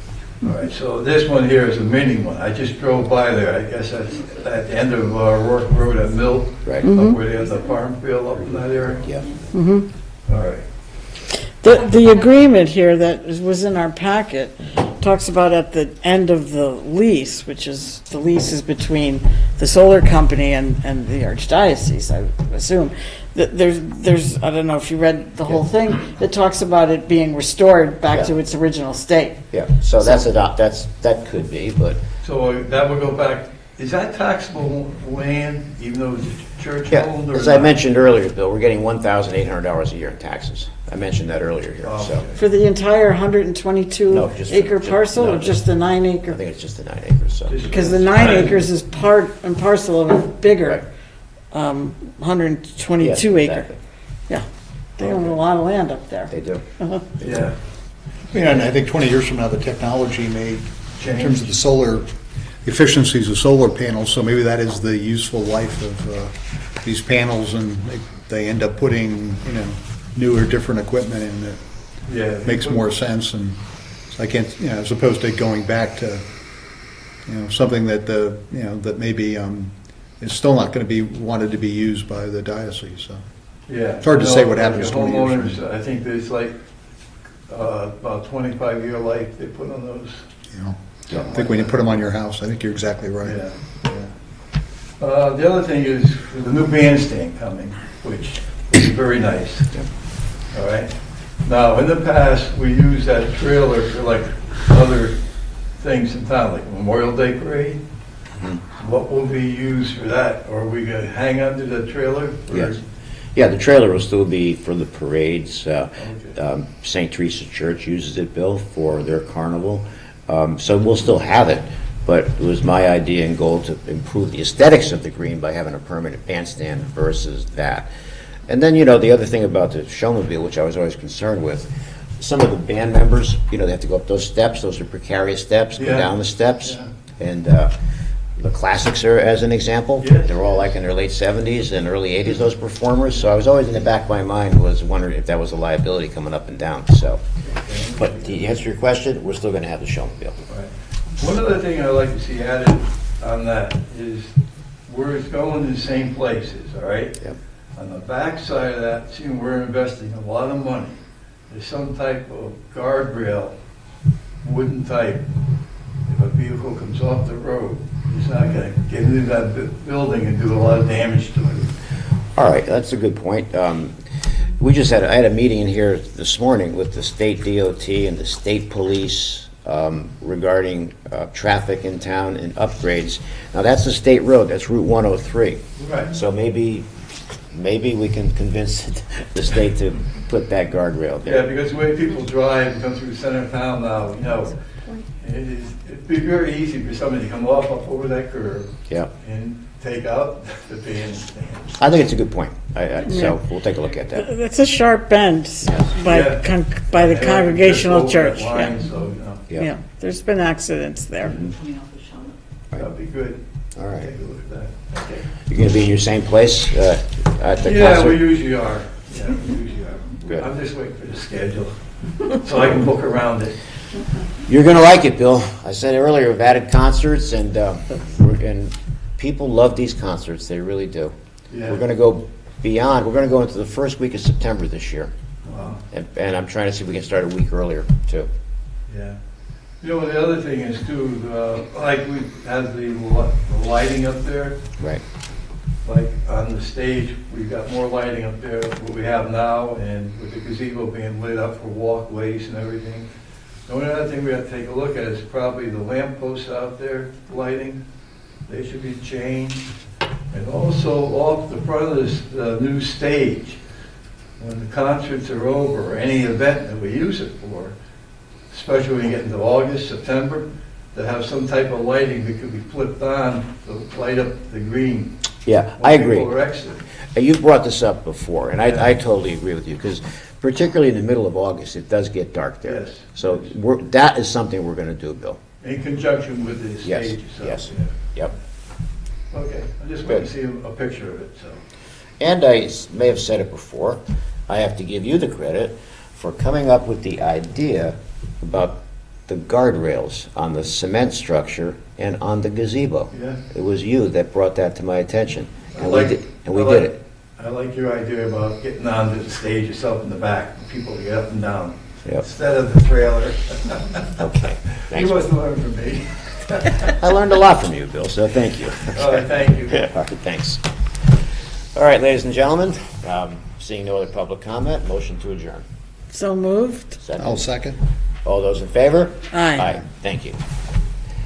All right, so this one here is a mini one. I just drove by there. I guess that's at the end of Rourke Road at Mill. Right. Up where they have the farm field up in that area. Yeah. All right. The agreement here that was in our packet talks about at the end of the lease, which is, the lease is between the solar company and the archdiocese, I assume. There's, I don't know if you read the whole thing, that talks about it being restored back to its original state. Yeah, so that could be, but. So that would go back, is that taxable land, even though it's church Yeah, owned? Or as I not? mentioned earlier, Bill, we're getting $1,800 a year in taxes. I mentioned that earlier here, Oh, so. okay. For the entire 122 No, just- acre just- parcel, no, or just the 9 I acre? think it's just the 9 acres, so. Just- Because the 9 acres is part and parcel of a bigger, 122 Yes, acre. exactly. Yeah, they own a lot of land up there. They do. Yeah. Yeah, and I think 20 years from now, the technology may, in Change. terms of the solar, efficiencies of solar panels, so maybe that is the useful life of these panels, and they end up putting, newer, different equipment in that Yeah. makes more sense, and so I can't, as opposed to going back to, something that that maybe is still not going to be wanted to be used by the diocese, so. Yeah. It's hard to No, say what like happens the 20 years from homeowners, I think there's like about 25-year life they put on those. I think when you put them on your house, I think you're exactly right. Yeah, yeah. The other thing is the new bandstand coming, which is very nice. All right? Now, in the past, we used that trailer for like other things in town, like Memorial Day Parade. What will be used for that? Or are we going to hang under the trailer? Or- Yes. Yeah, the trailer will still be for the parades. St. Teresa Church uses it, Bill, for their carnival. So we'll still have it, but it was my idea and goal to improve the aesthetics of the green by having a permanent bandstand versus that. And then, the other thing about the showmobile, which I was always concerned with, some of the band members, they have to go up those steps. Those are precarious steps, go Yeah. down the steps. Yeah. And the classics are, as an example, Yes. they're all like in their late 70s and early 80s, those performers. So I was always in the back of my mind was wondering if that was a liability coming up and down. So, but to answer your question, we're still going to have the showmobile. Right. One other thing I'd like to see added on that is where it's going in the same places, all right? Yep. On the back side of that, seeing we're investing a lot of money, there's some type of guardrail, wooden type. If a vehicle comes off the road, it's not going to get into that building and do a lot of damage to it. All right, that's a good point. I had a meeting in here this morning with the state DOT and the state police regarding traffic in town and upgrades. Now, that's a state road, that's Route 103. Right. So maybe we can convince the state to put that guardrail Yeah, there. because the way people drive and come through the center of town now, it'd be very easy for somebody to come up over that curve Yeah, and take out the bandstand. I think it's a good point. So we'll take a look at that. It's a sharp bend by Yeah. by the Yeah, Congregational just over that Church. line, Yeah. So, Yeah, there's been accidents there. that'd be good. All right. Take a look at that. Okay. You're going to be in your same place at the Yeah, concert? we usually are. Yeah, we usually are. Good. I'm just waiting for the schedule, so I can book around it. You're going to like it, Bill. I said earlier, we've added concerts, and people love these concerts. They really do. Yeah. We're going to go beyond. We're going to go into the first week of September this year, Wow. and I'm trying to see if we can start a week earlier, too. Yeah. The other thing is too, like we have the lighting up there, Right. like on the stage, we've got more lighting up there than what we have now, and with the gazebo being lit up for walkways and everything. The only other thing we have to take a look at is probably the lamp posts out there, lighting. They should be changed. And also off the front of this new stage, when the concerts are over, or any event that we use it for, especially when you get into August, September, to have some type of lighting that could be flipped on to light up the green. Yeah, when I agree. people are exiting. You've brought this up before, and I totally agree with you, because particularly in the middle of August, it does get dark there. Yes. So that is something we're going to do, Bill. In conjunction with the Yes, stage itself. yes. Yeah. Yep. Okay, I just want to see a picture of it, so. And I may have said it before, I have to give you the credit for coming up with the idea about the guardrails on the cement structure and on the gazebo. Yeah. It was you that brought that to my attention, I and like- we did it. I like your idea about getting onto the stage yourself in the back, for people to get up and down, Yep. instead of the trailer. Okay, You thanks. must learn from me. I learned a lot from you, Bill, so thank you. All right, thank you. All right, thanks. All right, ladies and gentlemen, seeing no other public comment, motion to adjourn. So moved. Second. I'll second. All those in favor? Aye. Aye, thank you.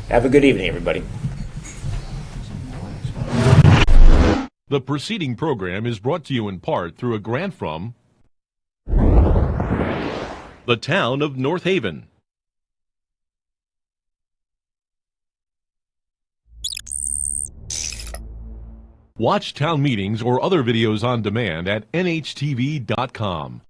Have a good evening, everybody. The preceding program is brought to you in part through a grant from the town of North Haven. Watch town meetings or other videos on demand at nhtv.com.